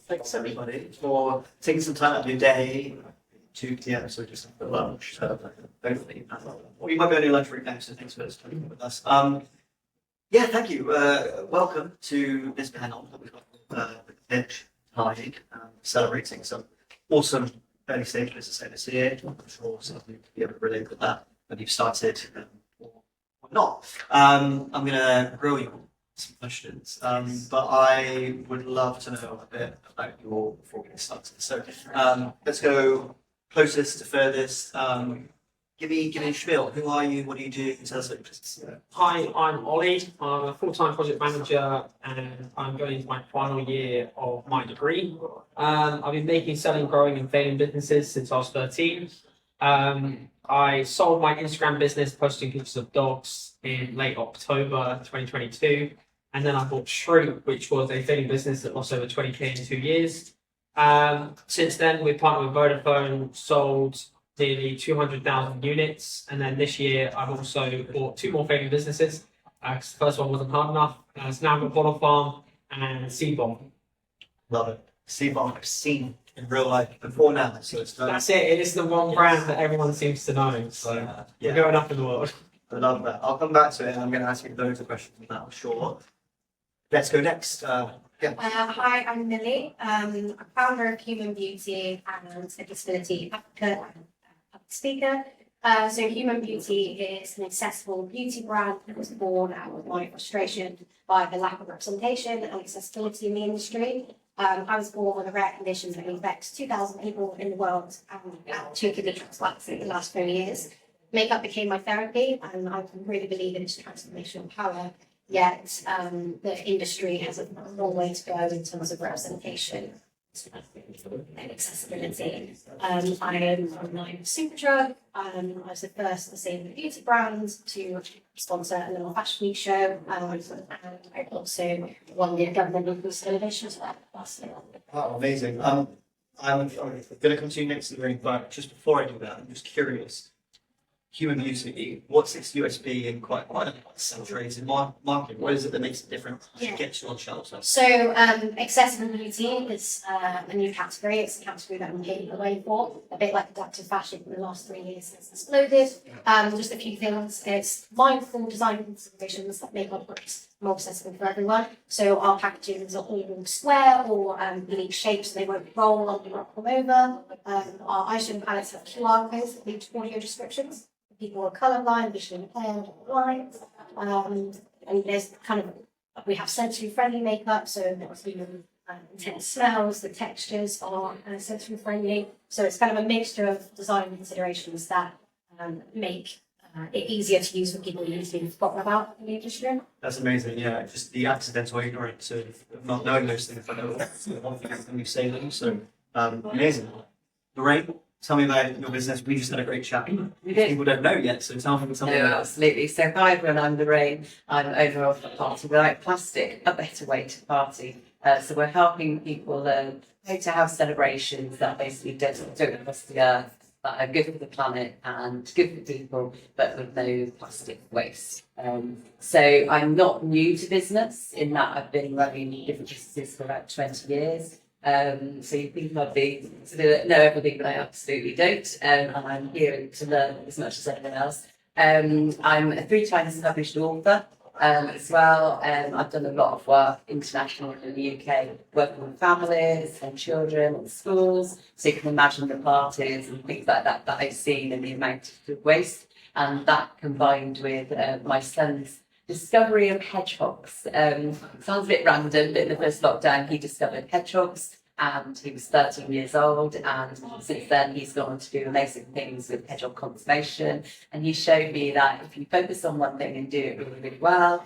Thanks everybody for taking some time out of your day. 2 p.m. so just for lunch. Hopefully, or you might be on your lunch break now. So thanks for spending with us. Yeah, thank you. Welcome to this panel that we've got with Pitch Tide, celebrating some awesome early stage business owners here. I'm sure some of you will be able to relate with that when you've started or not. I'm going to grill you on some questions, but I would love to know a bit about your before we get started. So let's go closest to furthest. Give me a spiel. Who are you? What do you do? Tell us about your business. Hi, I'm Olly. I'm a full-time project manager and I'm going into my final year of my degree. I've been making, selling, growing and failing businesses since I was 13. I sold my Instagram business posting pictures of dogs in late October 2022. And then I bought Shrimp, which was a failing business that lost over 20k in 2 years. Since then, we've partnered with Vodafone, sold nearly 200,000 units. And then this year, I've also bought 2 more failing businesses. The first one wasn't hard enough. It's now got Bottle Farm and Seed Bomb. Love it. Seed Bomb I've seen in real life before now. So it's That's it. It is the one brand that everyone seems to know. So we're going up in the world. I love that. I'll come back to it and I'm going to ask you loads of questions on that, I'm sure. Let's go next. Hi, I'm Millie. I'm a founder of Human Beauty and a disability advocate and public speaker. So Human Beauty is an accessible beauty brand that was born out of my frustration by the lack of representation and accessibility in the industry. I was born with a rare condition that affects 2,000 people in the world and 2 kidney transplants in the last 4 years. Makeup became my therapy and I really believe in its transformational power. Yet the industry has a long way to go in terms of representation and accessibility. I am online Superdrug. I was the first sustainable beauty brand to sponsor a little fashion week show, and I also won the government inclusive innovation as well last year. Oh, amazing. I'm going to come to you next to the ring, but just before I do that, I'm just curious. Human Beauty, what's its USP in quite a saturated market? What is it that makes it different to get you on shelves? So accessible beauty is a new category. It's a category that I'm paving the way for, a bit like adaptive fashion in the last 3 years has exploded. Just a few things. It's mindful design considerations that make our products more accessible for everyone. So our packagings are all square or unique shapes, so they won't roll or not come over. Our eyeshadow palettes have QR codes that lead to audio descriptions. People are colourblind, visually impaired, blind, and there's we have sensory friendly makeup, so there's intense smells, the textures are sensory friendly, so it's kind of a mixture of design considerations that make it easier to use for people who've been forgotten about in the industry. That's amazing, yeah. Just the accidental ignorance of not knowing those things, I know one thing when you say them, so amazing. Lorraine? Tell me about your business. We just had a great chat. People don't know yet, so tell me. No, absolutely. So hi everyone, I'm Lorraine. I'm owner of the Party Without Plastic, a better way to party. So we're helping people learn how to have celebrations that basically don't cost the earth, that are good for the planet and good for people, but with no plastic waste. So I'm not new to business in that I've been running different businesses for about 20 years. So you think I'd be to know everything, but I absolutely don't. And I'm here to learn as much as anyone else. I'm a 3 times published author as well. I've done a lot of work internationally in the UK, working with families and children and schools. So you can imagine the parties and things like that that I've seen and the amount of waste. And that combined with my son's discovery of hedgehogs. Sounds a bit random, but in the first lockdown he discovered hedgehogs and he was 13 years old, and since then he's gone on to do amazing things with hedgehog conservation, and he showed me that if you focus on one thing and do it really, really well,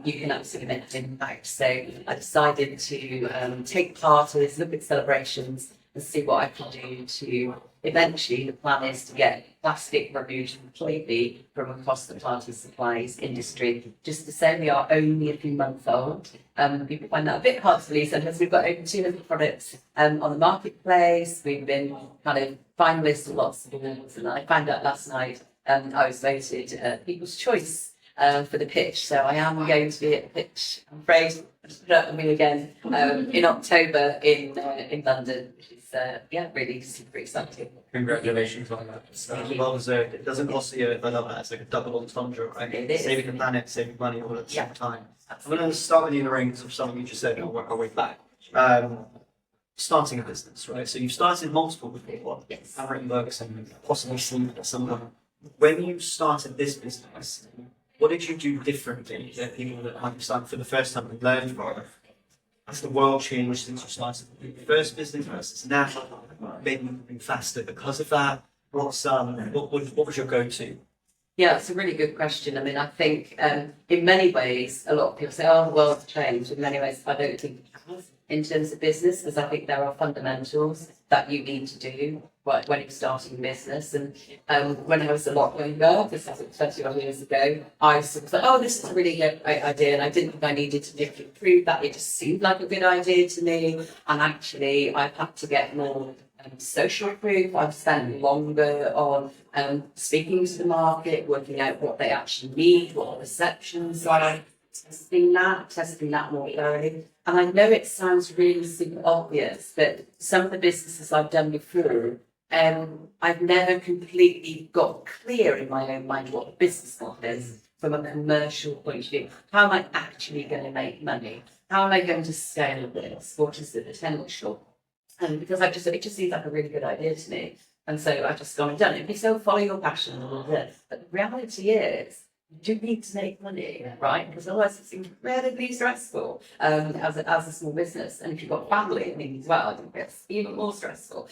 you can absolutely make an impact. So I decided to take part in this, look at celebrations and see what I can do to eventually, the plan is to get plastic removed completely from across the party supplies industry. Just to say we are only a few months old. People find that a bit hard to believe sometimes. We've got over 200 products on the marketplace. We've been kind of finalists of lots of awards, and I found out last night I was voted People's Choice for the pitch. So I am going to be at the pitch, I'm afraid, put up with me again in October in London, which is really super exciting. Congratulations on that. It's well deserved. It doesn't cost you, I love that. It's like a double entendre, right? It is. Saving the planet, saving money all at the Yeah. same time. I'm going to start with you, Lorraine, because of something you just said, and I'll work our way back. Starting a business, right? So you've started multiple before. Yes. I've written books and possibly seen someone. When you started this business, what did you do differently that people that might be starting for the first time and learn from? Has the world changed since you started the first business versus now? Maybe moving faster because of that? What was your go-to? Yeah, it's a really good question. I mean, I think in many ways, a lot of people say, oh, the world's changed. In many ways, I don't think it has in terms of business, because I think there are fundamentals that you need to do when you're starting a business. And when I was a lot younger, this was 21 years ago, I sort of thought, oh, this is a really good idea. And I didn't think I needed to prove that. It just seemed like a good idea to me. And actually, I've had to get more social proof. I've spent longer on speaking to the market, working out what they actually need, what the perceptions are, testing that more thoroughly. And I know it sounds really super obvious, but some of the businesses I've done before, I've never completely got clear in my own mind what the business model is from a commercial point of view. How am I actually going to make money? How am I going to scale this? What is the potential? And because it just seems like a really good idea to me. And so I've just gone and done it. So follow your passion and all this. But the reality is, you do need to make money, right? Because otherwise it's incredibly stressful as a small business. And if you've got family as well, I think it's even more stressful.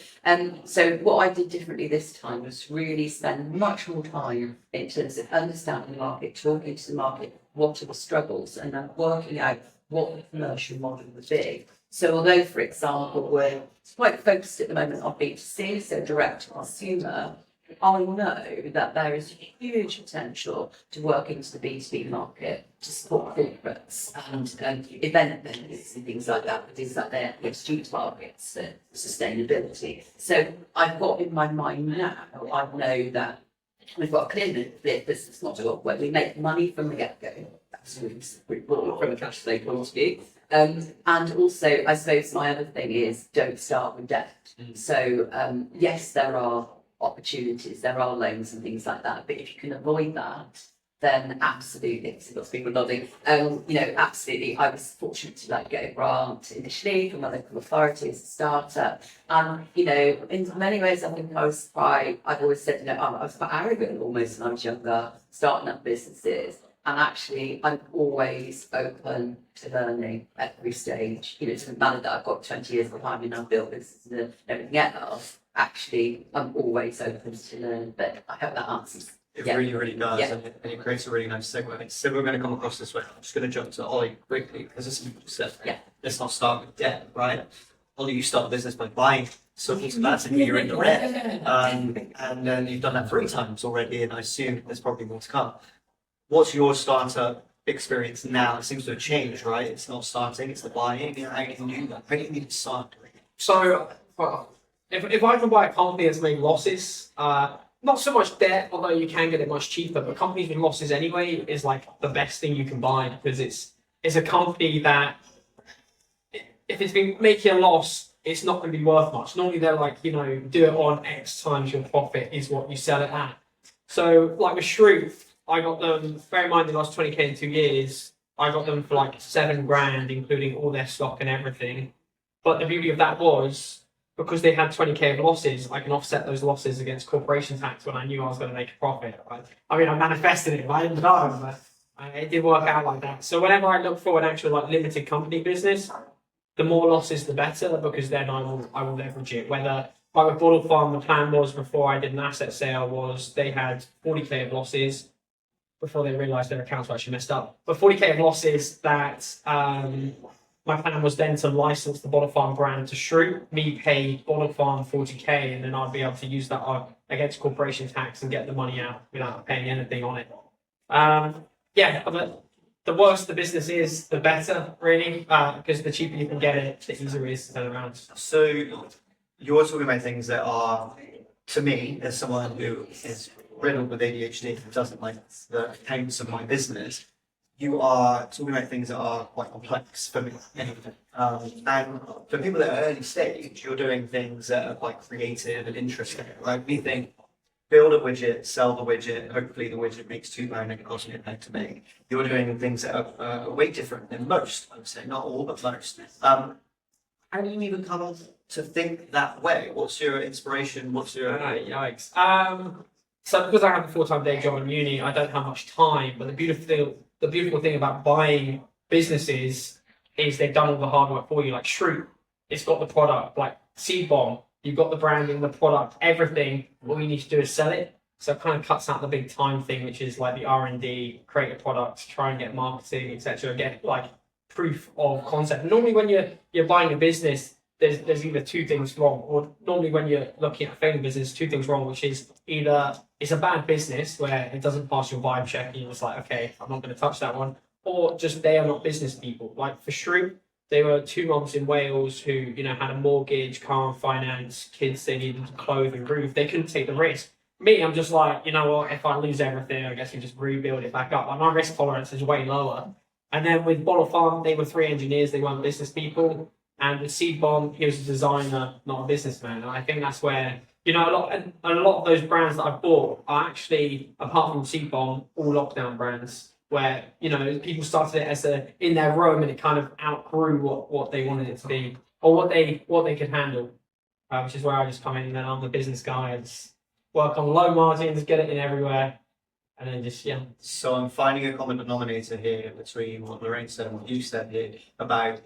So what I did differently this time was really spend much more time in terms of understanding the market, talking to the market, what are the struggles, and then working out what the commercial model would be. So although, for example, we're quite focused at the moment on B2C, so direct to consumer, I know that there is huge potential to work into the B2B market to support corporates and event venues and things like that, things like their student markets, sustainability. So I've got in my mind now, I know that we've got a clear business model where we make money from the get-go. That's really broad from a cash flow point of view. And also, I suppose my other thing is don't start with debt. So yes, there are opportunities, there are loans and things like that, but if you can avoid that, then absolutely, so lots of people nodding, absolutely, I was fortunate to get a grant initially from a local authority as a startup. And, in many ways, I think I've always said, I was quite arrogant almost when I was younger, starting up businesses. And actually, I'm always open to learning at every stage. It doesn't matter that I've got 20 years behind me and I've built businesses and everything else. Actually, I'm always open to learn. But I hope that answers. It really, really does. Yeah. And it creates a really nice segue. So we're going to come across this way. I'm just going to jump to Olly quickly, because this is what you said. Yeah. Let's not start with debt, right? Olly, you start a business by buying. So automatically you're in the red. And then you've done that 3 times already, and I assume there's probably more to come. What's your startup experience now? It seems to have changed, right? It's not starting, it's the buying. How can you do that? How do you need to start doing it? So, if I can buy a company that's made losses, not so much debt, although you can get it much cheaper, but companies with losses anyway is like the best thing you can buy, because it's a company that, if it's been making a loss, it's not going to be worth much. Normally they're like, do it on X times your profit is what you sell it at. So like with Shrew, I got them, bear in mind they lost 20k in 2 years, I got them for like $7,000, including all their stock and everything. But the beauty of that was, because they had 20k of losses, I can offset those losses against corporation tax when I knew I was going to make a profit. Right? I mean, I manifested it, I didn't know, but it did work out like that. So whenever I look for an actual limited company business, the more losses, the better, because then I will leverage it. Whether with Bottle Farm, the plan was before I did an asset sale was they had 40k of losses before they realised their accounts were actually messed up. But 40k of losses that my plan was then to license the Bottle Farm brand to Shrew, me pay Bottle Farm 40k, and then I'd be able to use that against corporation tax and get the money out without paying anything on it. But the worse the business is, the better, really, because the cheaper you can get it, the easier it is to turn around. So you're talking about things that are, to me, as someone who is riddled with ADHD and doesn't like the accounts of my business, you are talking about things that are quite complex for me. And for people that are early stage, you're doing things that are quite creative and interesting. Like we think, build a widget, sell the widget, hopefully the widget makes £2 and it costs me £1 to make. You're doing things that are way different than most, I would say, not all, but most. How do you even come on to think that way? What's your inspiration? What's your... Yikes. So because I have a full-time day job in uni, I don't have much time. But the beautiful thing about buying businesses is they've done all the hard work for you. Like Shroot, it's got the product. Like Seed Bomb, you've got the branding, the product, everything. All you need to do is sell it. So it kind of cuts out the big time thing, which is like the R&D, create a product, try and get marketing, etc. Get like proof of concept. Normally, when you're buying a business, there's either two things wrong, or normally when you're looking at a failing business, two things wrong, which is either it's a bad business where it doesn't pass your vibe check, and you're just like, okay, I'm not going to touch that one, or just they are not business people. Like for Shroot, they were two moms in Wales who, had a mortgage, car and finance, kids they needed to clothe and roof. They couldn't take the risk. Me, I'm just like, you know what, if I lose everything, I guess we just rebuild it back up. Like my risk tolerance is way lower. And then with Bottle Farm, they were 3 engineers, they weren't business people. And with Seed Bomb, he was a designer, not a businessman. And I think that's where, a lot of those brands that I've bought are actually, apart from Seed Bomb, all lockdown brands where, people started it as in their room and it kind of outgrew what they wanted it to be or what they could handle. Which is where I just come in and I'm the business guy and just work on low margins, get it in everywhere. And then just, yeah. So I'm finding a common denominator here between what Lorraine said and what you said here about,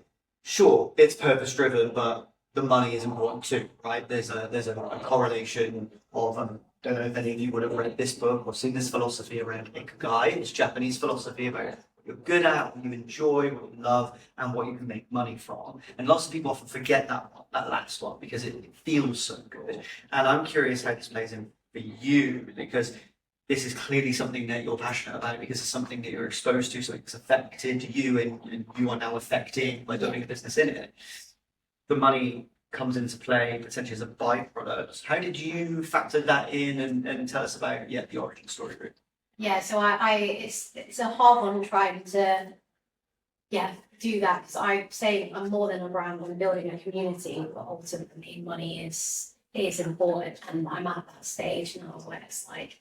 sure, it's purpose driven, but the money is important too, right? There's a correlation of, don't know if any of you would have read this book or seen this philosophy around Ikigai. It's Japanese philosophy about what you're good at, what you enjoy, what you love, and what you can make money from. And lots of people often forget that last one because it feels so good. And I'm curious how this plays in for you, because this is clearly something that you're passionate about because it's something that you're exposed to, so it's affected you and you are now affecting by building a business in it. The money comes into play potentially as a byproduct. How did you factor that in and tell us about the origin story route? Yeah, so it's a hard one trying to do that because I say I'm more than a brand, I'm building a community, but ultimately money is important, and I'm at that stage now where it's like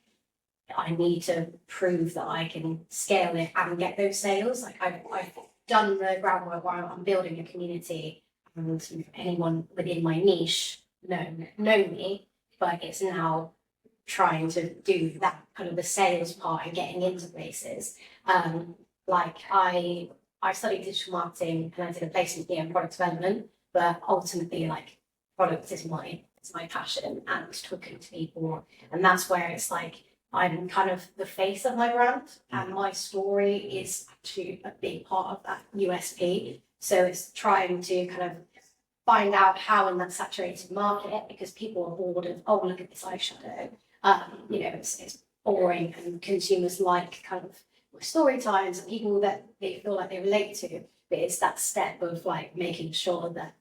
I need to prove that I can scale it and get those sales. Like I've done the groundwork where I'm building a community, and anyone within my niche know me, but it's now trying to do that kind of the sales part and getting into places. Like I studied digital marketing and I did a placement year in product development, but ultimately like product is my passion and talking to people, and that's where it's like I'm kind of the face of my brand, and my story is actually a big part of that USP. So it's trying to kind of find out how in that saturated market, because people are bored of, oh, look at this eyeshadow. It's boring, and consumers like kind of story times and people that they feel like they relate to. But it's that step of like making sure that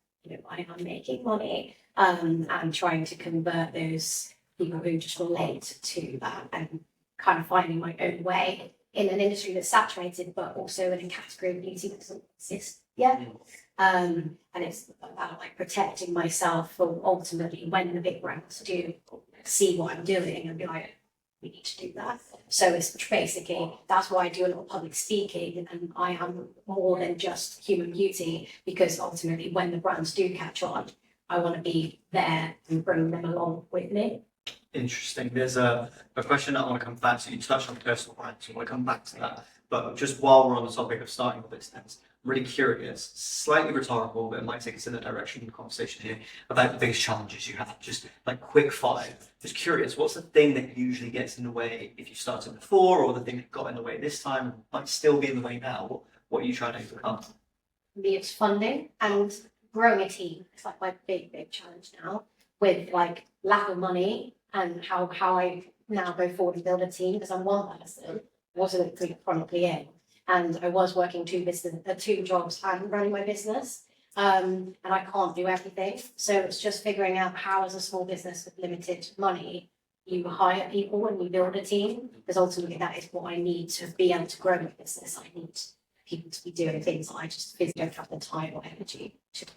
I am making money and trying to convert those people who just relate to that, and kind of finding my own way in an industry that's saturated, but also in a category of beauty that doesn't exist yet. And it's about like protecting myself for ultimately when the big brands do see what I'm doing and be like, we need to do that. So it's basically, that's why I do a lot of public speaking, and I am more than just human beauty, because ultimately when the brands do catch on, I want to be there and bring them along with me. Interesting. There's a question that I want to come back to. You touched on personal brand, so I want to come back to that. But just while we're on the topic of starting a business, I'm really curious, slightly rhetorical, but it might take us in a direction in the conversation here, about the biggest challenges you have. Just like quick fire. Just curious, what's the thing that usually gets in the way if you started before, or the thing that got in the way this time and might still be in the way now? What are you trying to overcome? For me, it's funding and growing a team. It's like my big challenge now, with like lack of money and how I now go forward and build a team, because I'm one person, wasn't chronically ill, and I was working two jobs and running my business, and I can't do everything. So it's just figuring out how, as a small business with limited money, you hire people and you build a team, because ultimately that is what I need to be able to grow my business. I need people to be doing things that I just physically don't have the time or energy to do.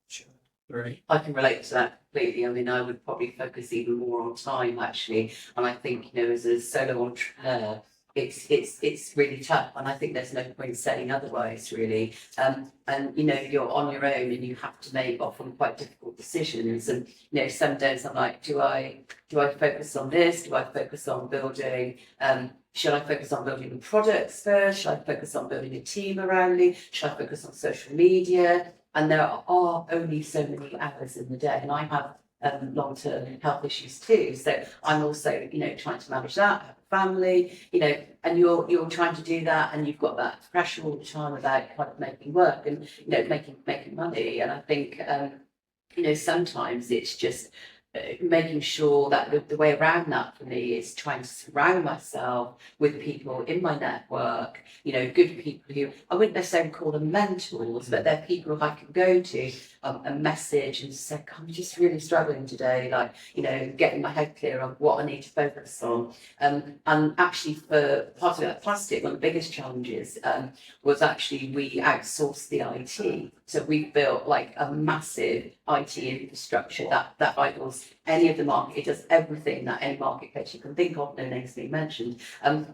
Sure. Right. I can relate to that completely. I mean, I would probably focus even more on time actually, and I think as a solo entrepreneur, it's really tough, and I think there's no point saying otherwise really. And you're on your own, and you have to make often quite difficult decisions. And some days I'm like, do I focus on this? Do I focus on building? Should I focus on building the products first? Should I focus on building a team around me? Should I focus on social media? And there are only so many hours in the day, and I have long-term health issues too. So I'm also, trying to manage that, have a family, and you're trying to do that, and you've got that pressure all the time about kind of making work and making money. And I think sometimes it's just making sure that the way around that for me is trying to surround myself with people in my network, good people who I wouldn't necessarily call them mentors, but they're people I can go to and message and say, I'm just really struggling today, like, getting my head clear on what I need to focus on. And actually for part of that plastic, one of the biggest challenges was actually we outsourced the IT. So we built like a massive IT infrastructure that rivals any of the market. It does everything that any marketplace you can think of, no names being mentioned.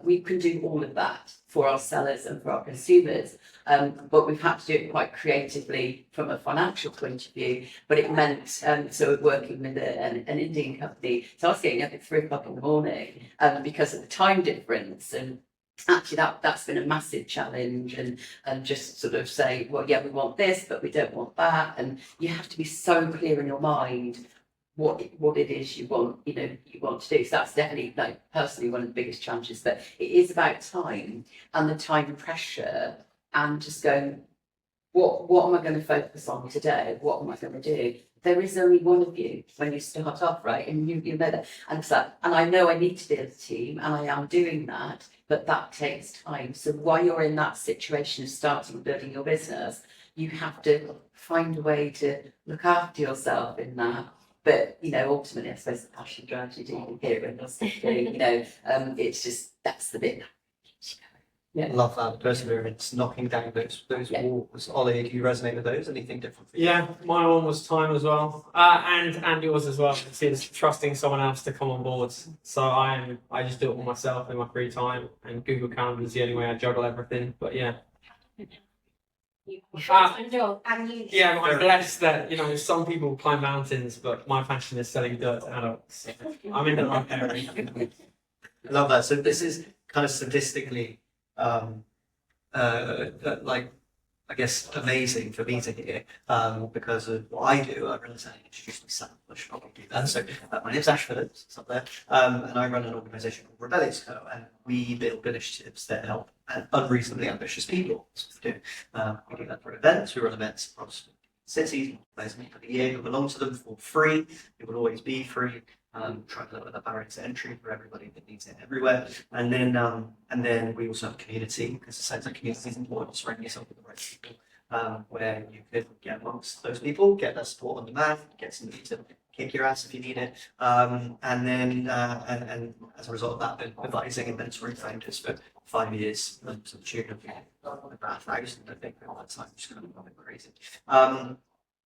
We can do all of that for our sellers and for our consumers. But we've had to do it quite creatively from a financial point of view. But it meant, so working with an Indian company, so I was getting up at 3 o'clock in the morning because of the time difference. And actually that's been a massive challenge, and just sort of say, well, yeah, we want this, but we don't want that. And you have to be so clear in your mind what it is you want to do. So that's definitely, like, personally one of the biggest challenges. But it is about time and the time pressure, and just going, what am I going to focus on today? What am I going to do? There is only one of you when you start off, right? And you know that. And I know I need to build a team, and I am doing that, but that takes time. So while you're in that situation of starting building your business, you have to find a way to look after yourself in that. But ultimately, I suppose the passion drives you to even hear it when you're speaking. It's just, that's the bit. Yeah. Love that perseverance, knocking down those walls. Ollie, do you resonate with those? Anything different for you? Yeah, my one was time as well, and yours as well. It's trusting someone else to come on board. So I just do it all myself in my free time, and Google Calendar is the only way I juggle everything. But yeah. Yeah, I'm blessed that some people climb mountains, but my passion is selling dirt to adults. I'm in the right area. I love that. So this is kind of statistically, like, I guess, amazing for me to hear, because of what I do. I realize I introduced myself, I should probably do that. So my name's Ash Phillips, it's up there, and I run an organisation called Rebellious Co, and we build initiatives that help unreasonably ambitious people. That's what we do. We do that for events. We run events across cities, for the year. We belong to them for free. It will always be free. Try to lower the barriers to entry for everybody that needs it everywhere. And then we also have a community, because the sense that community is important, surrounding yourself with the right people, where you could get amongst those people, get their support on demand, get somebody to kick your ass if you need it, and then and as a result of that, been advising and mentoring founders for 5 years, to the tune of about 1,000, I think, at that time, which is kind of a bit crazy.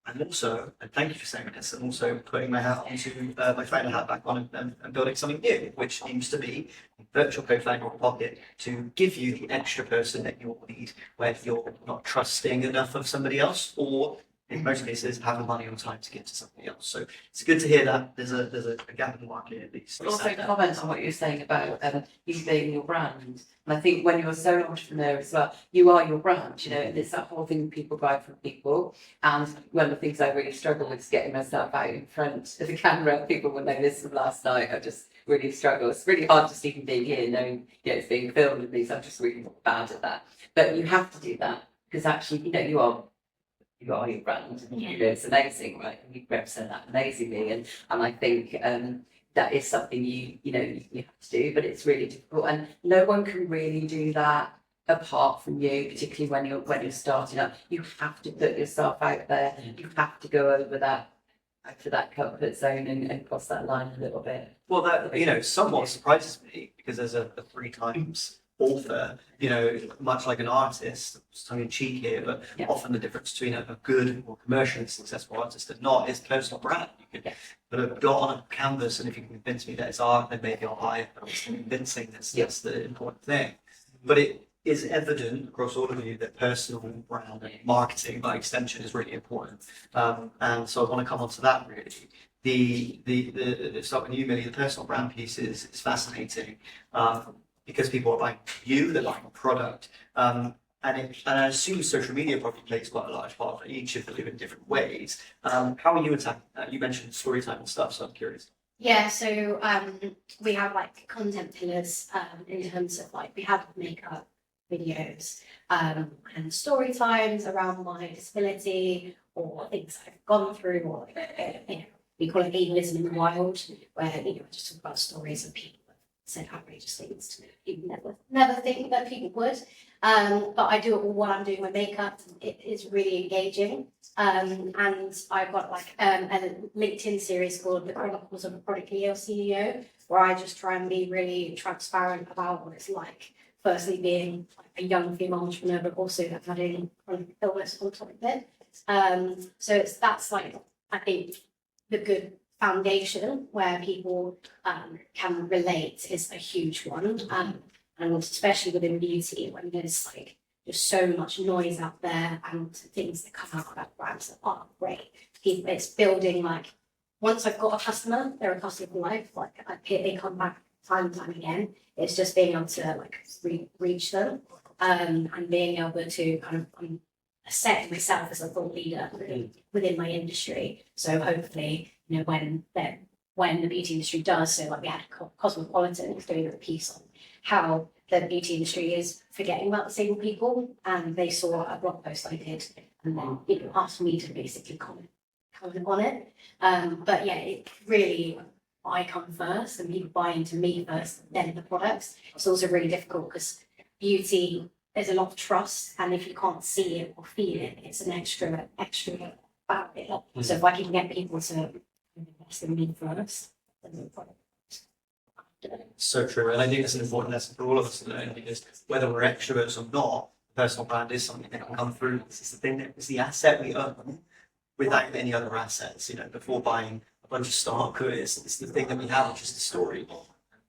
And also, and thank you for saying this, I'm also putting my hat onto my founder hat back on and building something new, which seems to be a virtual co-founder in your pocket to give you the extra person that you'll need when you're not trusting enough of somebody else, or in most cases, have the money or time to give to somebody else. So it's good to hear that there's a gap in the market at least. But also comment on what you're saying about you being your brand. And I think when you're a solo entrepreneur as well, you are your brand, and it's that whole thing people buy from people. And one of the things I really struggle with is getting myself out in front of the camera. People, when they listened last night, I just really struggle. It's really hard just even being here, knowing it's being filmed and things. I'm just really bad at that. But you have to do that, because actually, you are your brand, and it's amazing, right? You represent that amazingly, and I think that is something you have to do, but it's really difficult, and no one can really do that apart from you, particularly when you're starting up. You have to put yourself out there. You have to go over that to that comfort zone and cross that line a little bit. Well, that, somewhat surprises me because as a three times author, much like an artist, tongue in cheek here, but Yeah. often the difference between a good or commercially successful artist and not is personal brand. You can put a dot on a canvas, and if you can convince me that it's art, then maybe I'll buy it. But it's convincing that's the important thing. But it is evident across all of you that personal brand and marketing by extension is really important. And so I want to come on to that really. The start with you, Millie, the personal brand piece is fascinating because people are buying you, they're buying a product. And I assume social media probably plays quite a large part, each of them in different ways. How are you attacking that? You mentioned story time and stuff, so I'm curious. Yeah, so we have like content pillars in terms of like we have makeup videos and story times around my disability or things I've gone through, or we call it ableism in the wild, where I just talk about stories of people that said outrageous things to me. You never think that people would. But I do it all while I'm doing my makeup. It is really engaging. And I've got like a LinkedIn series called The Chronicles of a Chronically Ill CEO, where I just try and be really transparent about what it's like. Firstly, being like a young female entrepreneur, but also having chronic illness on top of it. So that's like, I think, the good foundation where people can relate is a huge one. And especially within beauty, when there's like just so much noise out there and things that come out about brands that aren't great. It's building like, once I've got a customer, they're a customer for life. Like they come back time and time again. It's just being able to like reach them and being able to kind of set myself as a thought leader within my industry. So hopefully, when the beauty industry does, so like we had Cosmopolitan doing a piece on how the beauty industry is forgetting about disabled people, and they saw a blog post I did and then asked me to basically comment on it. But yeah, it really, I come first and people buy into me first, then the products. It's also really difficult because beauty, there's a lot of trust, and if you can't see it or feel it, it's an extra barrier. So if I can get people to invest in me first, then the product. So true, and I think it's an important lesson for all of us to learn, because whether we're extroverts or not, personal brand is something that can come through. This is the thing that is the asset we own without any other assets. Before buying a bunch of stock, it's the thing that we have, which is the story.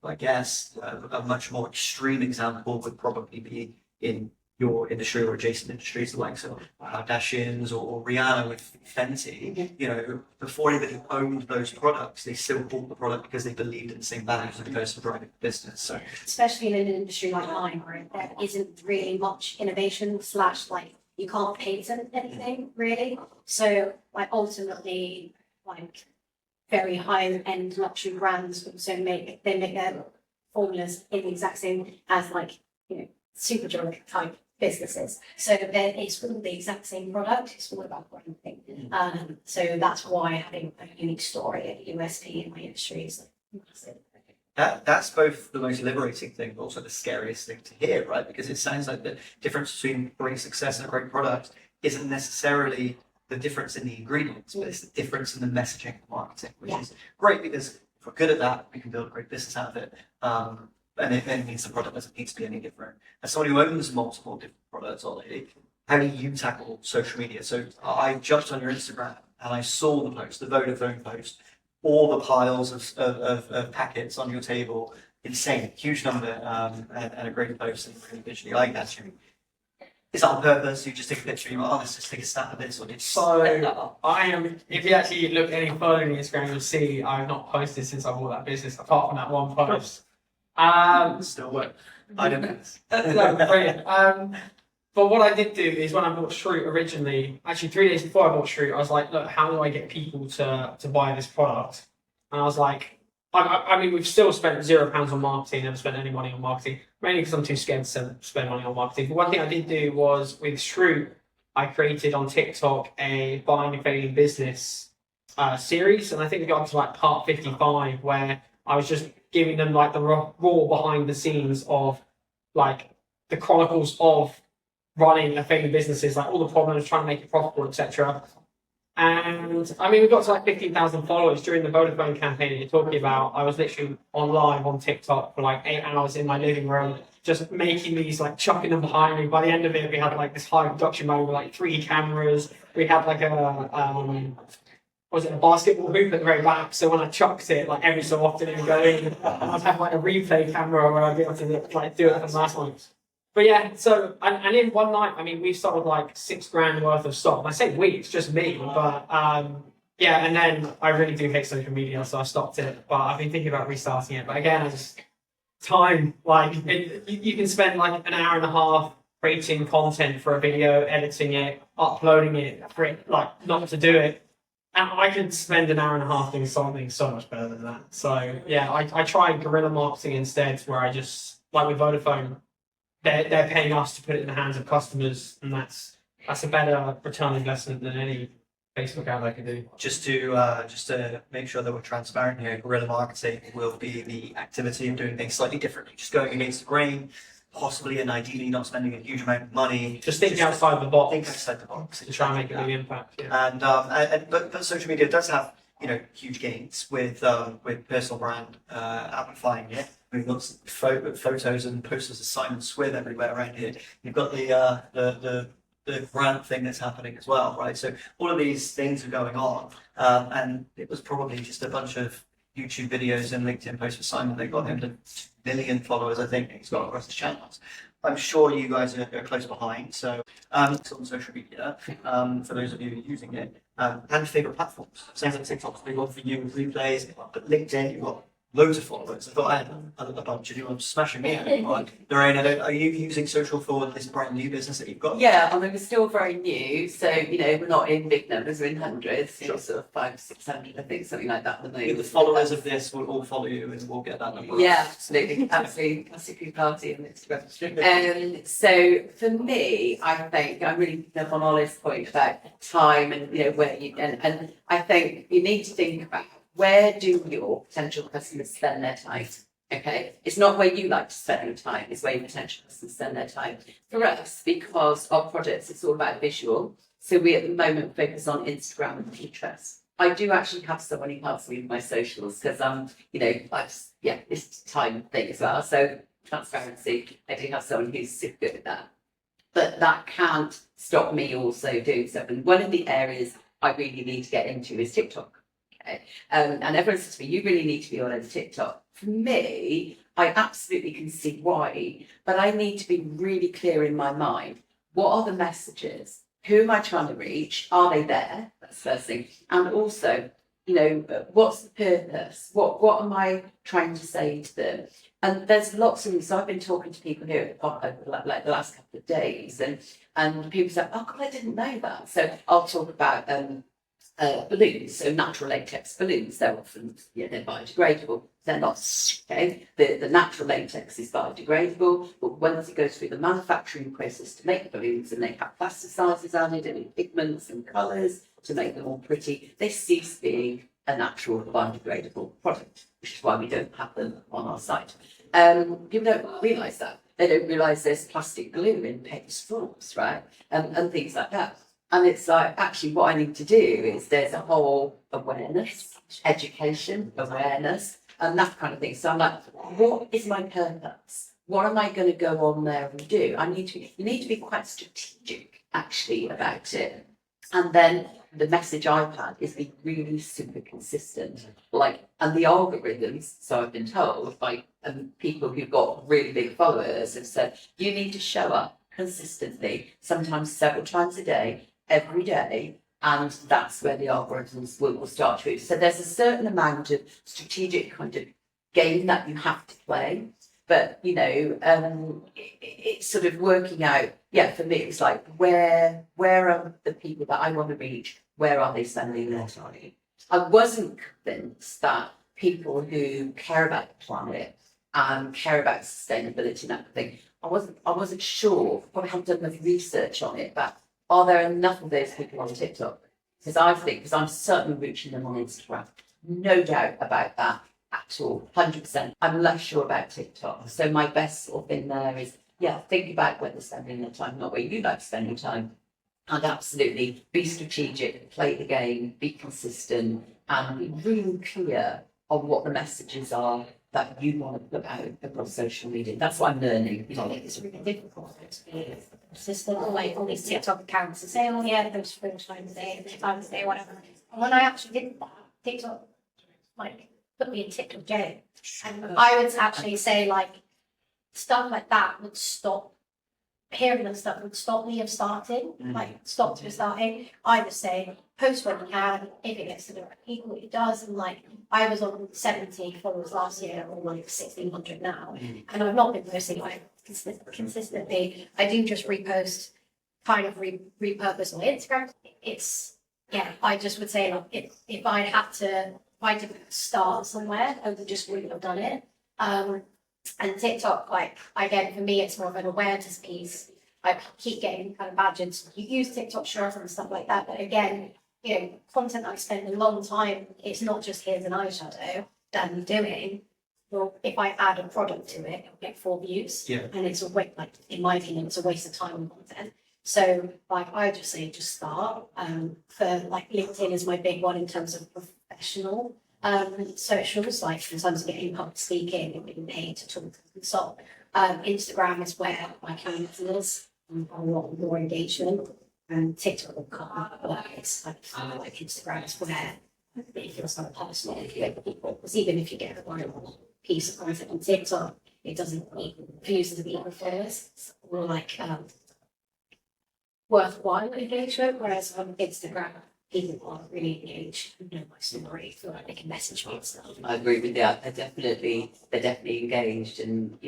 I guess a much more extreme example would probably be in your industry or adjacent industries, the likes of Kardashians or Rihanna with Fenty. Before anybody owned those products, they still bought the product because they believed in the same values of the person driving the business. So, especially in an industry like mine, where there isn't really much innovation / like you can't patent anything really. So like ultimately, like very high end luxury brands also make their formulas in the exact same as like Superdrug type businesses. So it's all the exact same product. It's all about branding. So that's why having a unique story, a USP in my industry is like massive. that's both the most liberating thing, but also the scariest thing to hear, right? Because it sounds like the difference between great success and a great product isn't necessarily the difference in the ingredients, but it's the difference in the messaging and marketing, which is great because if we're good at that, we can build a great business out of it. And it then means the product doesn't need to be any different. As someone who owns multiple different products, Olly, how do you tackle social media? So I jumped on your Instagram and I saw the post, the Vodafone post, all the piles of packets on your table, insane, huge number, and a great post, and really visually eye-catching. Is that on purpose? You just take a picture and you're like, oh, let's just take a snap of this, or did you... So I am, if you actually look any further in Instagram, you'll see I've not posted since I bought that business, apart from that one post. Still work. I don't know. No, brilliant. But what I did do is when I bought Shroot originally, actually 3 days before I bought Shroot, I was like, look, how do I get people to buy this product? And I was like, I mean, we've still spent £0 on marketing, never spent any money on marketing, mainly because I'm too scared to spend money on marketing. But one thing I did do was with Shroot, I created on TikTok a buying and failing business series. And I think we got to like part 55, where I was just giving them like the raw behind the scenes of like the chronicles of running a failing businesses, like all the problems, trying to make it profitable, etc. And I mean, we got to like 15,000 followers during the Vodafone campaign that you're talking about. I was literally on live on TikTok for like 8 hours in my living room, just making these, like chucking them behind me. By the end of it, we had like this high production mode with like 3 cameras. We had like was it a basketball hoop at the very back? So when I chucked it, like every so often it would go in. I'd have like a replay camera where I'd be able to like do it from the last one. But yeah, so and in one night, I mean, we sold like $6,000 worth of stock. I say we, it's just me, but yeah. And then I really do hate social media, so I stopped it. But I've been thinking about restarting it. But again, I just time like you can spend like an hour and a half creating content for a video, editing it, uploading it, for it like not to do it. And I could spend an hour and a half doing something so much better than that. So yeah, I tried guerrilla marketing instead, where I just like with Vodafone. They're paying us to put it in the hands of customers, and that's a better return on investment than any Facebook ad I could do. Just to make sure that we're transparent here, guerrilla marketing will be the activity of doing things slightly differently, just going against the grain, possibly and ideally not spending a huge amount of money. Just thinking outside the box. Think outside the box. To try and make a big impact. Yeah. But social media does have huge gains with personal brand amplifying it. We've got photos and posters of Simon Swith everywhere around here. You've got the grant thing that's happening as well, right? So all of these things are going on, and it was probably just a bunch of YouTube videos and LinkedIn posts for Simon that got him to 2 million followers, I think. He's got across the channels. I'm sure you guys are close behind. So it's on social media for those of you using it, and favorite platforms. Sounds like TikTok's a big one for you with replays, but LinkedIn, you've got loads of followers. I thought I had a bunch of you. I'm smashing me out. Lorraine, are you using social for this brand new business that you've got? Yeah, I mean, we're still very new, so we're not in big numbers, we're in hundreds, Sure. Sort of 500-600, I think, something like that at the moment. The followers of this will all follow you, and we'll get that number. Yeah, absolutely, absolutely. Classic party on Instagram. So for me, I think I'm really picking up on Olly's point about time and where you and I think you need to think about where do your potential customers spend their time. Okay, it's not where you like to spend your time; it's where your potential customers spend their time. For us, because our products, it's all about visual. So we at the moment focus on Instagram and Pinterest. I do actually have someone who helps me with my socials because it's time thing as well. So transparency, I do have someone who's super good at that. But that can't stop me also doing stuff. And one of the areas I really need to get into is TikTok. Okay. And everyone says to me, you really need to be on over TikTok. For me, I absolutely can see why, but I need to be really clear in my mind. What are the messages? Who am I trying to reach? Are they there? That's the first thing. And also, what's the purpose? What am I trying to say to them? And there's lots of things. So I've been talking to people here over like the last couple of days, and people say, "Oh God, I didn't know that." So I'll talk about balloons, so natural latex balloons. They're often they're biodegradable. They're not okay. The natural latex is biodegradable, but once it goes through the manufacturing process to make balloons, and they have plasticizers added and pigments and colours to make them all pretty, they cease being a natural biodegradable product, which is why we don't have them on our site. People don't realise that. They don't realise there's plastic glue in paper straws, right? And things like that. And it's like, actually, what I need to do is there's a whole awareness, education, awareness, and that kind of thing. So I'm like, what is my purpose? What am I going to go on there and do? You need to be quite strategic, actually, about it. And then the message I've had is be really super consistent. And the algorithms, so I've been told by people who've got really big followers have said, you need to show up consistently, sometimes several times a day, every day, and that's where the algorithms will start to. So there's a certain amount of strategic kind of game that you have to play, but it's sort of working out. Yeah, for me, it's like where are the people that I want to reach? Where are they spending their time? I wasn't convinced that people who care about the planet and care about sustainability and that thing, I wasn't sure. Probably haven't done enough research on it, but are there enough of those people on TikTok? Because I'm certainly reaching them on Instagram. No doubt about that at all, 100%. I'm less sure about TikTok. So my best sort of thing there is, think about where they're spending their time, not where you like to spend your time. And absolutely be strategic, play the game, be consistent, and be really clear on what the messages are that you want to put out across social media. That's what I'm learning. I think it's really difficult to be consistent, like all these TikTok accounts and say, oh yeah, those 4 times a day, 3 times a day, whatever. And when I actually did that, TikTok like put me in TikTok jail. And I would actually say like stuff like that would stop. Hearing and stuff would stop me of starting, like stop me starting. I would say post when you can, if it gets to the right people, it does. And like I was on 70 followers last year, or like 1,600 now, and I've not been posting like consistently. I do just repost, kind of repurpose on Instagram. It's I just would say like if I had to, if I didn't start somewhere, I would just wouldn't have done it. And TikTok, like, again, for me, it's more of an awareness piece. I keep getting kind of badges. You use TikTok shorts and stuff like that. But again, you know, content I spend a long time, it's not just here's an eyeshadow that I'm doing. Well, if I add a product to it, it'll get 4 views. Yeah. And it's a waste, like, in my opinion, it's a waste of time and content. So, like, I just say just start. For, like, LinkedIn is my big one in terms of professional socials, like in terms of getting public speaking and being paid to talk and consult. Instagram is where my clients is, a lot more engagement, and TikTok will come, but it's like Instagram is where it feels kind of personal if you get people, because even if you get a viral piece of content on TikTok, it doesn't need views to be followers. It's more like worthwhile engagement, whereas on Instagram, people are really engaged and know my story, feel like they can message me and stuff. I agree with that. They're definitely engaged, and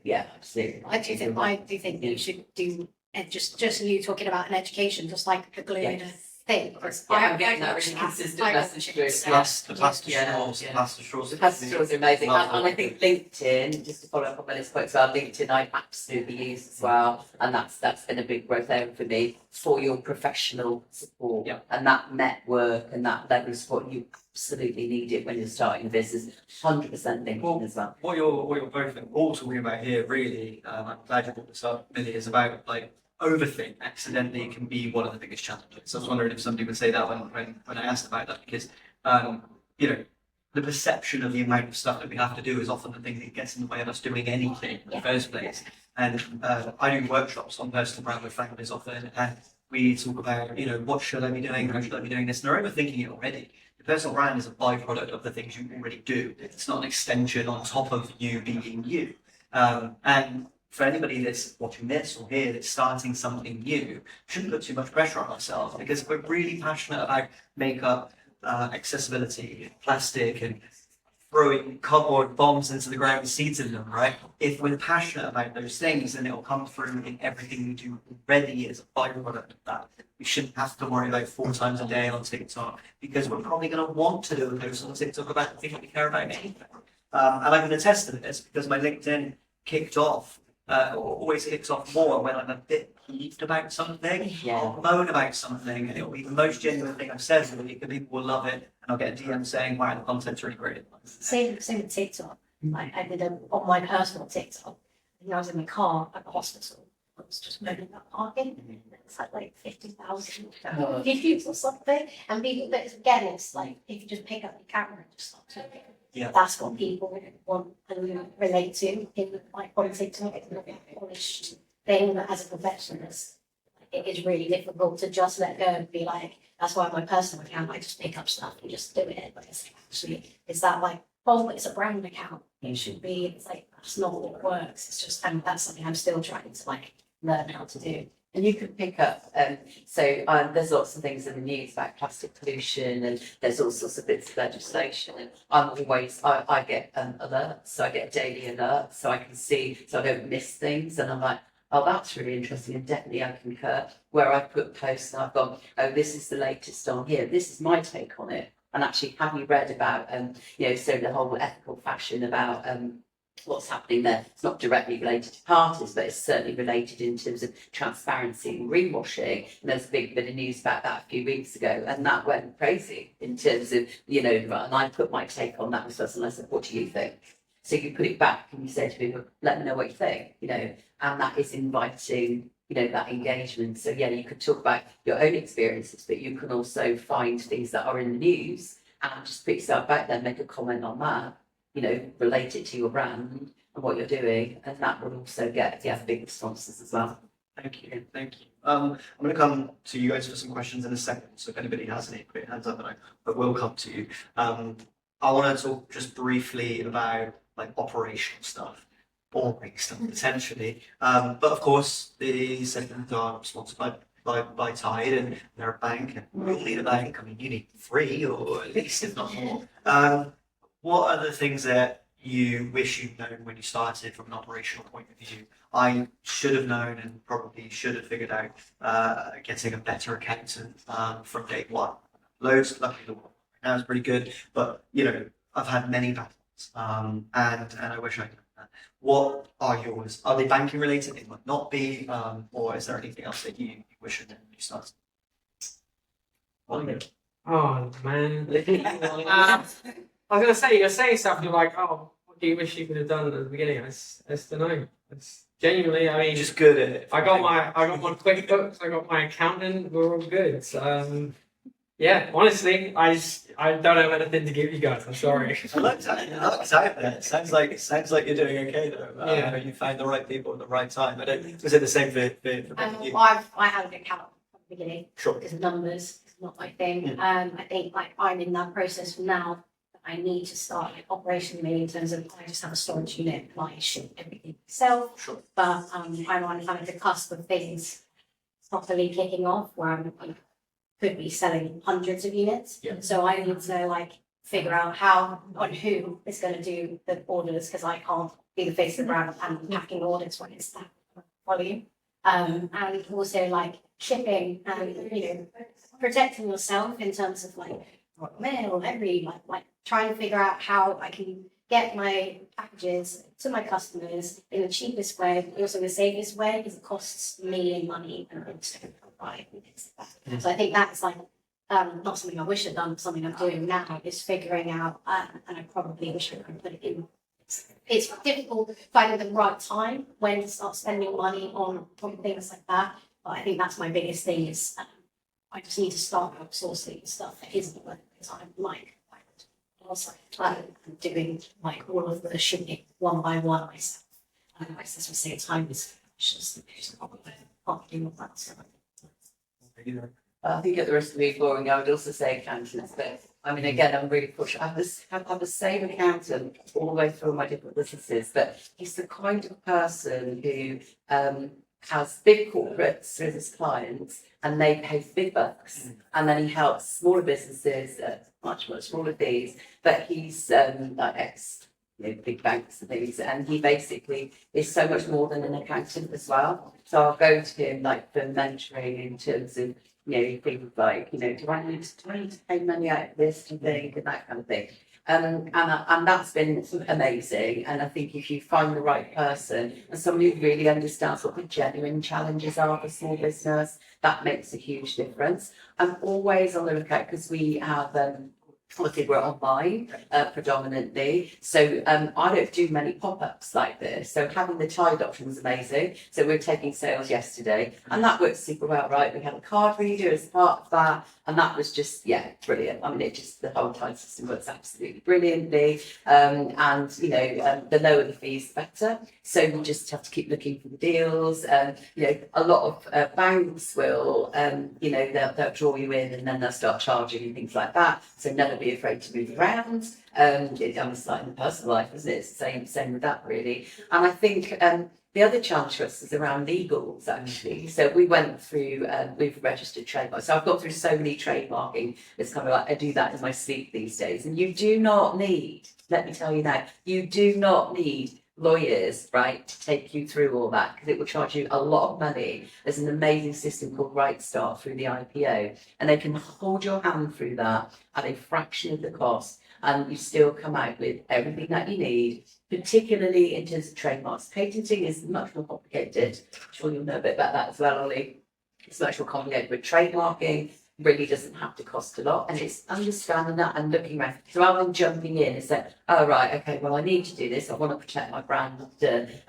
absolutely. I do think you should do, and just you talking about an education, just like the glue in a thing. Because I'm getting that really consistent message through. The pasta straws. The pasta straws are amazing. And I think LinkedIn, just to follow up on Millie's point as well, LinkedIn I absolutely use as well. And that's been a big growth area for me, for your professional support. Yeah. And that network and that level of support, you absolutely need it when you're starting a business. 100% LinkedIn as well. What you're both all talking about here, really, I'm glad you brought this up, Millie, is about like overthink accidentally can be one of the biggest challenges. So I was wondering if somebody would say that when I asked about that, because you know, the perception of the amount of stuff that we have to do is often the thing that gets in the way of us doing anything in the first place. And I do workshops on personal brand with families often, and we talk about, you know, what should I be doing, how should I be doing this, and they're overthinking it already. The personal brand is a byproduct of the things you already do. It's not an extension on top of you being you. And for anybody that's watching this or here that's starting something new, shouldn't put too much pressure on ourselves, because we're really passionate about makeup, accessibility, plastic, and throwing cardboard bombs into the ground with seeds in them, right? If we're passionate about those things, then it'll come through in everything we do already as a byproduct of that. We shouldn't have to worry about 4 times a day on TikTok, because we're probably going to want to do a post on TikTok about the thing that we care about anyway. And I can attest to this because my LinkedIn kicked off. Always kicks off more when I'm a bit peeved about something, I'll moan about something, and it'll be the most genuine thing I've said, really, because people will love it, and I'll get a DM saying, wow, the content's really great. Same with TikTok. Like I did on my personal TikTok. I was in the car at the hospital. I was just moaning about parking. It's like 50,000 views or something. And people, but again, it's like if you just pick up your camera and just start talking. Yeah. That's what people want and relate to in like on TikTok. It's not a polished thing, but as a perfectionist, it is really difficult to just let go and be like, that's why my personal account, I just pick up stuff and just do it. But it's actually, it's that like, oh, it's a brand account. It should be, it's like, that's not what it works. It's just, and that's something I'm still trying to like learn how to do. And you could pick up, there's lots of things in the news about plastic pollution, and there's all sorts of bits of legislation. And I get alerts, so I get daily alerts, so I can see, so I don't miss things. And I'm like, oh, that's really interesting, and definitely I concur. Where I've put posts and I've gone, oh, this is the latest on here, this is my take on it. And actually, have you read about, so the whole ethical fashion about what's happening there? It's not directly related to parties, but it's certainly related in terms of transparency and greenwashing. And there's a big bit of news about that a few weeks ago, and that went crazy in terms of, and I put my take on that as well, and I said, what do you think? So you put it back and you say to people, let me know what you think, and that is inviting that engagement. So yeah, you could talk about your own experiences, but you can also find things that are in the news and just put yourself out there, make a comment on that, relate it to your brand and what you're doing, and that will also get big responses as well. Thank you. I'm going to come to you guys for some questions in a second. So if anybody has any, put your hands up, and I will come to you. I want to talk just briefly about like operational stuff, boring stuff potentially. But of course, the systems are sponsored by Tide, and they're a bank, and we all need a bank. I mean, you need 3 or at least, if not more. What are the things that you wish you'd known when you started from an operational point of view? I should have known and probably should have figured out getting a better accountant from day one. Loads, luckily the one right now is pretty good, but I've had many battles, and I wish I could. What are yours? Are they banking related? They might not be, or is there anything else that you wish you'd known when you started? Oh man. I was gonna say, you're saying stuff and you're like, oh, what do you wish you could have done at the beginning? I don't know. It's genuinely, I mean, Just good at it. I got my QuickBooks, I got my accountant, we're all good. Yeah, honestly, I don't have anything to give you guys. I'm sorry. I like that. It sounds like you're doing okay though. Yeah. You found the right people at the right time. Was it the same for you? I had an account from the beginning Sure. because numbers is not my thing. Mm. I think like I'm in that process now. I need to start like operationally in terms of I just have a storage unit and I ship everything myself. Sure. But I'm on kind of the cusp of things properly kicking off where I could be selling hundreds of units. Yeah. So I need to like figure out how on who is going to do the orders because I can't be the face of the brand and packing orders when it's that volume. And also like shipping and protecting yourself in terms of like mail every like trying to figure out how I can get my packages to my customers in the cheapest way, but also the safest way because it costs me in money and also right. So I think that's like not something I wish I'd done, something I'm doing now is figuring out and I probably wish I could put it in. It's difficult finding the right time when to start spending money on things like that. But I think that's my biggest thing is I just need to start outsourcing stuff that isn't worth the time, like also doing like all of the shipping one by one myself. Otherwise, as we say, time is precious. Probably can't do all that. So. I think at the risk of being boring, I would also say accountants, but I mean, again, I'm really pushing. I have the same accountant all the way through my different businesses, but he's the kind of person who has big corporates as his clients and they pay big bucks, and then he helps smaller businesses at much smaller fees, but he's like ex big banks and things, and he basically is so much more than an accountant as well. So I'll go to him like for mentoring in terms of things like do I need to pay money out of this, do you think, and that kind of thing. And that's been amazing. And I think if you find the right person and somebody who really understands what the genuine challenges are of a small business, that makes a huge difference. I'm always on the lookout because we have obviously we're online predominantly, so I don't do many pop-ups like this, so having the Tide option is amazing. So we're taking sales yesterday and that worked super well, right? We had a card reader as part of that, and that was just brilliant. I mean, the whole Tide system works absolutely brilliantly, and the lower the fees the better, so you just have to keep looking for the deals. A lot of banks will they'll draw you in and then they'll start charging and things like that, so never be afraid to move around. It's like in the personal life, isn't it? It's the same with that really. And I think the other challenge for us is around legals actually. So we went through, we've registered trademarks. So I've got through so many trademarking. It's kind of like I do that in my sleep these days. And you do not need, let me tell you now, you do not need lawyers, right, to take you through all that because it will charge you a lot of money. There's an amazing system called Right Start through the IPO, and they can hold your hand through that at a fraction of the cost, and you still come out with everything that you need, particularly in terms of trademarks. Patenting is much more complicated. I'm sure you'll know a bit about that as well, Olly. It's much more complicated, but trademarking really doesn't have to cost a lot, and it's understanding that and looking around. So rather than jumping in and saying, oh right, okay, well I need to do this, I want to protect my brand.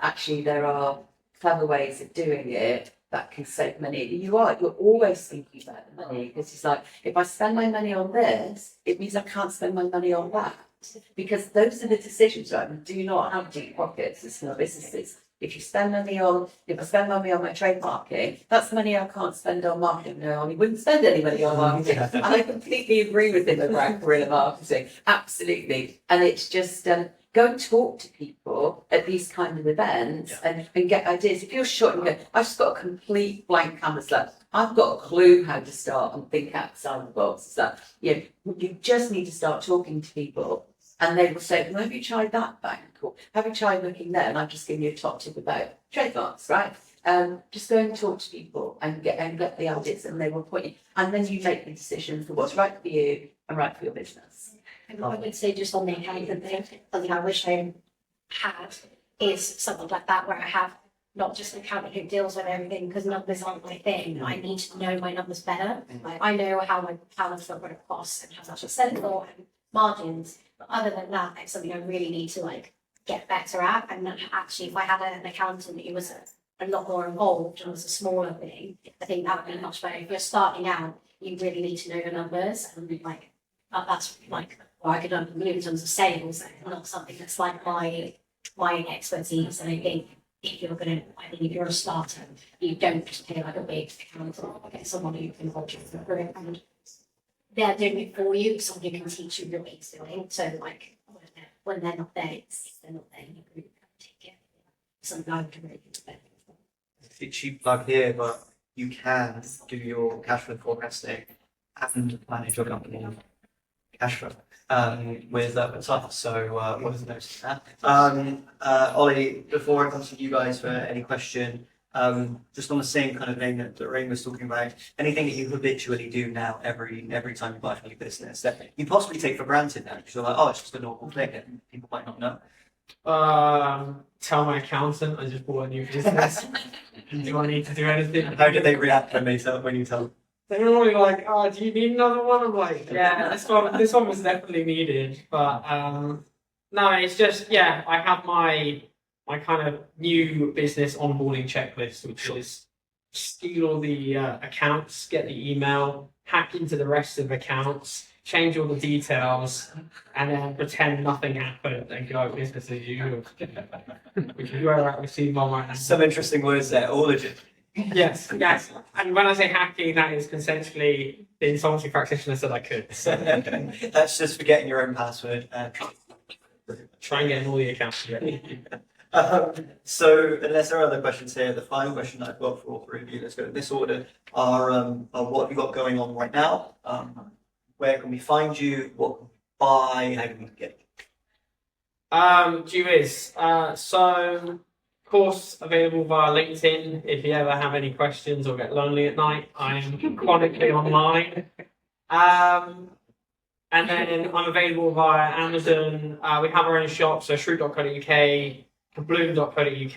Actually, there are clever ways of doing it that can save money. You're always thinking about the money, because it's like, if I spend my money on this, it means I can't spend my money on that. Because those are the decisions, right? We do not have deep pockets as small businesses. If I spend money on my trademarking, that's money I can't spend on marketing. No, I wouldn't spend any money on marketing. And I completely agree with him about guerrilla marketing. Absolutely. And it's just go and talk to people at these kind of events and get ideas. If you're short and go, I've just got a complete blank canvas left. I've got a clue how to start and think outside the box. So, you just need to start talking to people. And they will say, well, have you tried that bank? Or have you tried looking there? And I've just given you a top tip about trademarks, right? Just go and talk to people and get the ideas, and they will point you. And then you make the decision for what's right for you and right for your business. And I would say just on the accountant thing, something I wish I had is something like that where I have not just an accountant who deals with everything, because numbers aren't my thing. I need to know my numbers better. Like, I know how much it costs and how much I sell it for and margins. But other than that, it's something I really need to like get better at. And actually, if I had an accountant who was a lot more involved and was a smaller thing, I think that would be much better. If you're starting out, you really need to know your numbers, and like that's like I could in terms of sales, not something that's like my expertise. And I think if you're a starter, you don't just pay like a big accountant or get someone who can hold you through it, and they're doing it for you. Someone who can teach you what it's doing. So like when they're not there, they're not there. You can take it. Something I would really expect. It's a cheap plug here, but you can do your cash flow forecasting and manage your company cash flow with Tyler. So what is the notice of that? Ollie, before I come to you guys for any question, just on the same kind of vein that Lorraine was talking about, anything that you habitually do now every time you buy a new business that you possibly take for granted now, because you're like, oh, it's just a normal thing, and people might not know. Tell my accountant I just bought a new business. Do I need to do anything? How do they react when you tell them? They're normally like, oh, do you need another one? I'm like, yeah, this one was definitely needed. But no, it's just, I have my kind of new business onboarding checklist, which is steal all the accounts, get the email, hack into the rest of the accounts, change all the details, and then pretend nothing happened and go business as usual. Which is where I receive my right now. Some interesting words there, all legit. Yes. And when I say hacking, that is consensually the insolvency practitioner said I could. So That's just forgetting your own password. try and get all the accounts ready. So unless there are other questions here, the final question that I've got for all three of you, let's go in this order, are what have you got going on right now? Where can we find you? What can we buy? How can we get it? So course available via LinkedIn. If you ever have any questions or get lonely at night, I am chronically online. And then I'm available via Amazon. We have our own shop, so shrew.co.uk, kabloom.co.uk,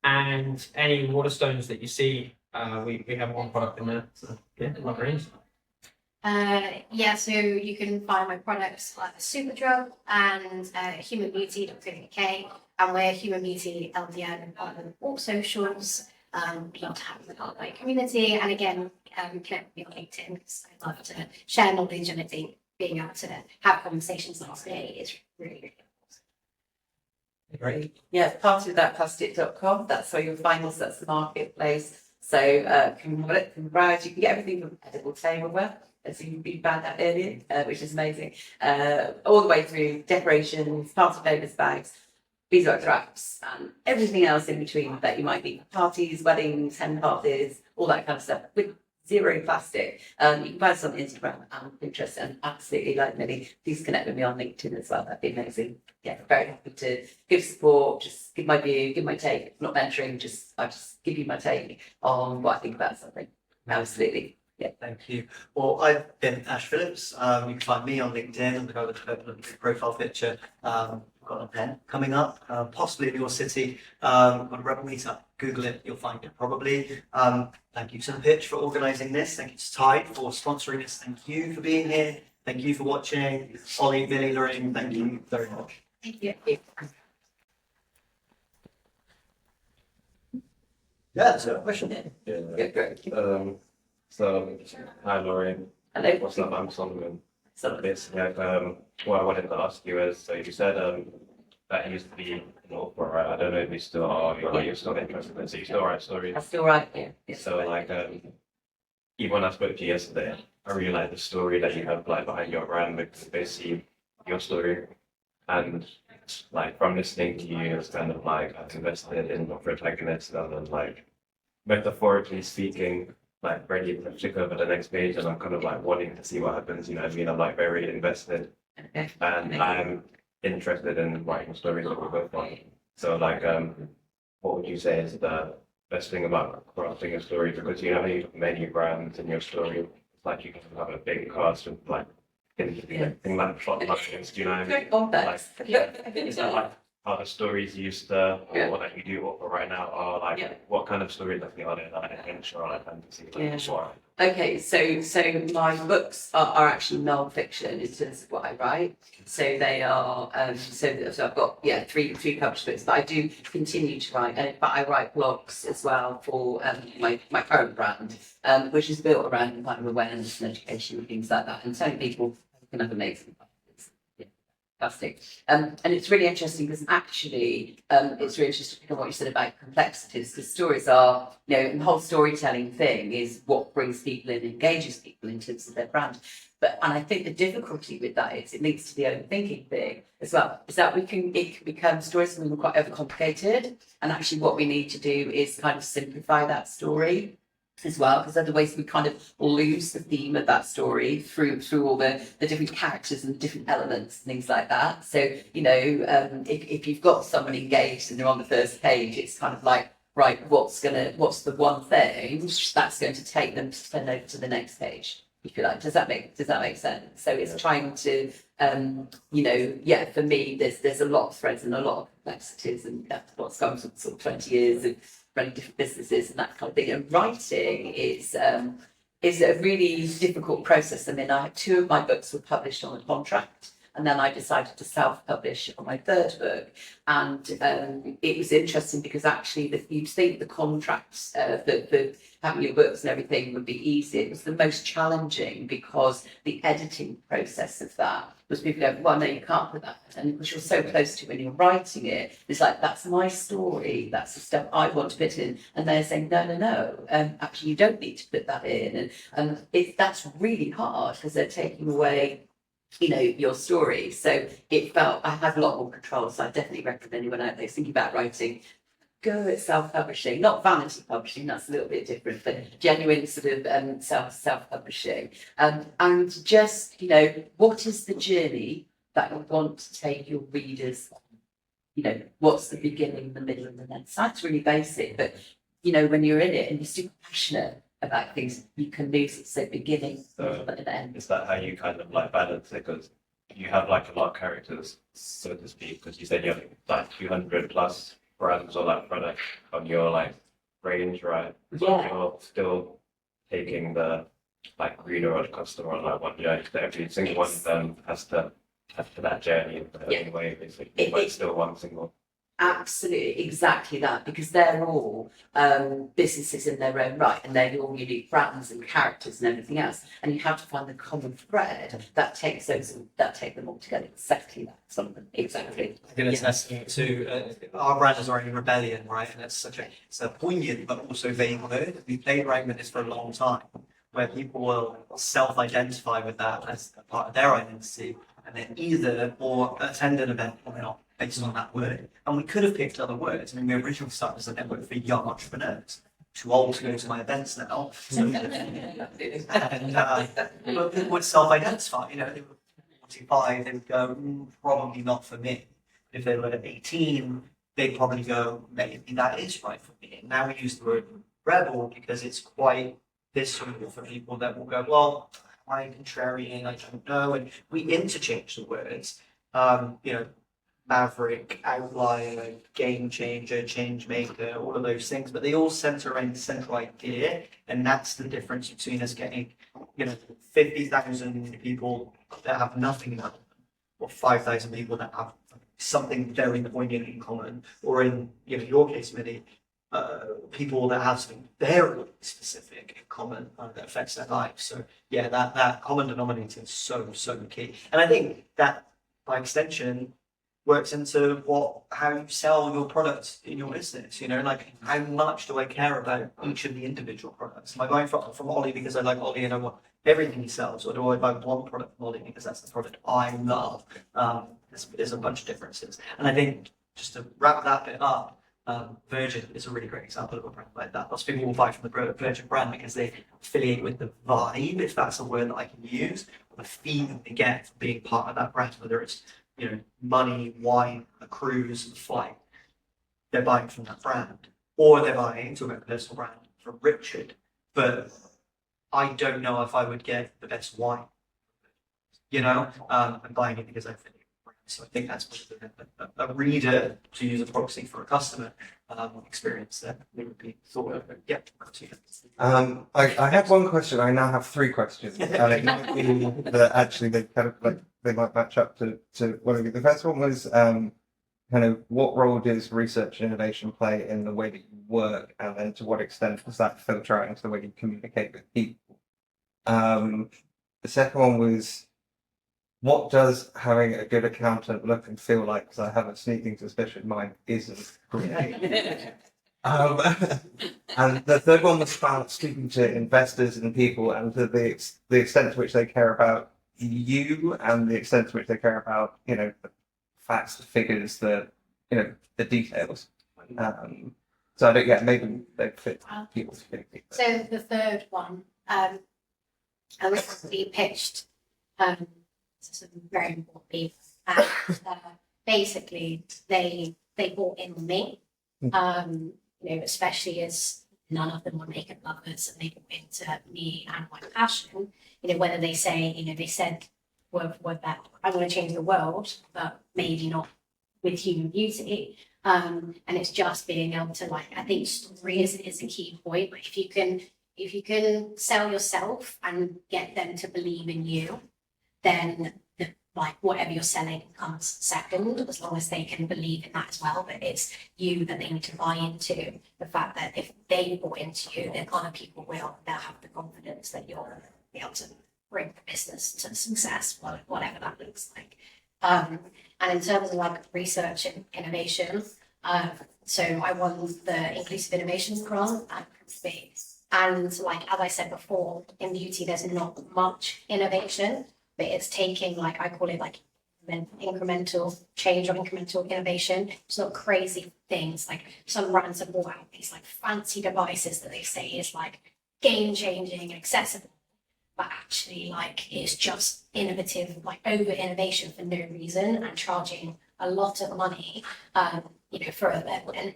and any Waterstones that you see, we have one product in there. So yeah, love range. So you can find my products like Superdrug and humanbeauty.co.uk, and we're Human Beauty LDN on all socials. Love to have the online community, and again, connect with me on LinkedIn, because I love to share knowledge, and I think being able to have conversations like today is really important. Great. Yeah, part of that plastic.com, that's where you'll find us, that's the marketplace. So can browse, you can get everything from edible tableware, as you found that earlier, which is amazing, all the way through decorations, party favors, bags, beeswax wraps, and everything else in between that you might need for parties, weddings, hen parties, all that kind of stuff, with zero plastic. You can find us on Instagram and Pinterest, and absolutely, like Millie, please connect with me on LinkedIn as well. That'd be amazing. Yeah, very happy to give support, just give my view, give my take. Not mentoring, I just give you my take on what I think about something. Absolutely. Yeah. Thank you. Well, I've been Ash Phillips. You can find me on LinkedIn. The guy with the profile picture. We've got an event coming up, possibly in your city. We've got a Rebel meetup. Google it, you'll find it probably. Thank you to the pitch for organising this. Thank you to Tide for sponsoring this. Thank you for being here. Thank you for watching. Ollie, Millie, Lorraine, thank you very much. Thank you. Yeah, so question. Yeah. Yeah, great. So, hi Lorraine. Hello. What's up? I'm Solomon. So, Basically, what I wanted to ask you is, so you said that used to be an author, right? I don't know if you still are, you're still interested in it, so you still write stories. I still write here. Yes. So like, even when I spoke to you yesterday, I really like the story that you have like behind your brand because they see your story, and like from listening to you, it's kind of like I've invested in the protagonist and then like metaphorically speaking, like ready to click over the next page, and I'm kind of like wanting to see what happens. You know what I mean? I'm like very invested, Okay. and I'm interested in writing stories that we both like. So like, what would you say is the best thing about crafting a story? Because you know you have many brands in your story. It's like you can have a big cast of like thing like plot lines. Do you know what I mean? Very complex. Is that like are the stories used to, Yeah. or what that you do or right now, are like Yeah. what kind of stories are there, like adventure or like fantasy? Like, Yeah. what? Okay, so my books are actually non-fiction in terms of what I write. So they are so I've got three published books, but I do continue to write, but I write blogs as well for my current brand, which is built around kind of awareness and education and things like that, and telling people you can have amazing lives. Yeah, fantastic. And it's really interesting because actually, it's really interesting on what you said about complexities, because stories are, you know, and the whole storytelling thing is what brings people in, engages people in terms of their brand. And I think the difficulty with that is it leads to the overthinking thing as well, is that it can become stories can be quite overcomplicated. And actually what we need to do is kind of simplify that story as well, because otherwise we kind of lose the theme of that story through all the different characters and different elements and things like that. So, you know, if you've got someone engaged and they're on the first page, it's kind of like, right, what's the one thing that's going to take them to turn over to the next page, if you like. Does that make sense? So it's trying to you know, for me there's a lot of threads and a lot of complexities, and that's what's come from sort of 20 years of running different businesses and that kind of thing. And writing is a really difficult process. I mean, two of my books were published on a contract, and then I decided to self-publish on my third book. And it was interesting because actually you'd think the contracts, the having your books and everything would be easy. It was the most challenging because the editing process of that was people go, well, no, you can't put that. And because you're so close to when you're writing it, it's like, that's my story. That's the stuff I want to put in. And they're saying, no, actually you don't need to put that in. And that's really hard because they're taking away, you know, your story. So it felt I had a lot more control. So I definitely recommend anyone out there thinking about writing, go at self-publishing, not vanity publishing, that's a little bit different, but genuine sort of self-publishing. And just, you know, what is the journey that you want to take your readers on? You know, what's the beginning, the middle, and the end? Sounds really basic, but, you know, when you're in it and you're super passionate about things, you can lose it. So beginning, middle, and end. Is that how you kind of like balance it? Because you have like a lot of characters, so to speak, because you said you have like 200 plus brands or like products on your like range, right? So Yeah. you're still taking the like reader or the customer on like one journey. So every single one of them has to that journey in Yeah. any way, basically, but it's still one single. Absolutely, exactly that, because they're all businesses in their own right, and they're all unique brands and characters and everything else. And you have to find the common thread that takes them all together. Exactly that, Solomon. Exactly. I can attest to our brand is already rebellion, right? And it's a poignant but also vague word. We played around with this for a long time, where people will self-identify with that as a part of their identity, and then either or attend an event or not based on that word. And we could have picked other words. I mean, we originally started as a network for young entrepreneurs. Too old to go to my events now. So, but people would self-identify, you know, they were 45, they would go, probably not for me. If they were 18, they'd probably go, maybe that is right for me. And now we use the word rebel because it's quite visceral for people that will go, well, am I contrarian? I don't know. And we interchange the words. You know, maverick, outlier, game changer, change maker, all of those things, but they all center around the central idea, and that's the difference between us getting, you know, 50,000 people that have nothing in common, or 5,000 people that have something very poignant in common, or in, you know, your case, Millie, people that have something very specific in common that affects their lives. So yeah, that common denominator is so key. And I think that by extension works into how you sell your products in your business. You know, like how much do I care about each of the individual products? Am I buying from Olly because I like Olly and I want everything he sells, or do I buy one product from Olly because that's the product I love? There's a bunch of differences, and I think just to wrap that bit up, Virgin is a really great example of a brand like that. Lots of people will buy from the Virgin brand because they affiliate with the vibe, if that's a word that I can use, or the feeling they get from being part of that brand, whether it's, you know, money, wine, a cruise, a flight. They're buying from that brand, or they're buying, to a personal brand, from Richard. But I don't know if I would get the best wine. You know, I'm buying it because I think. So I think that's a reader, to use a proxy for a customer experience that they would be thought of. Yeah. I had one question. I now have three questions, and it might be that actually they kind of like they might match up to one of you. The first one was kind of what role does research and innovation play in the way that you work, and then to what extent does that filter out into the way you communicate with people? The second one was, what does having a good accountant look and feel like? Because I have a sneaking suspicion mine isn't great. And the third one was about speaking to investors and people, and to the extent to which they care about you, and the extent to which they care about, you know, the facts, the figures, the the details. So I don't. Yeah, maybe they fit people's feelings. So the third one, I recently pitched some very important people, and basically they bought in on me. Especially as none of them were makeup lovers, and they bought into me and my passion. Whether they say, they said word that I want to change the world, but maybe not with human beauty. And it's just being able to, I think story is a key point. But if you can sell yourself and get them to believe in you, then whatever you're selling comes second, as long as they can believe in that as well. But it's you that they need to buy into. The fact that if they bought into you, then other people will. They'll have the confidence that you'll be able to bring the business to success, whatever that looks like. And in terms of research and innovation, so I won the Inclusive Innovations Grant at Space. And as I said before, in beauty there's not much innovation, but it's taking, I call it incremental change or incremental innovation. It's not crazy things. Some brands have brought out these fancy devices that they say is game changing and accessible, but actually it's just innovative, over innovation for no reason, and charging a lot of money, for a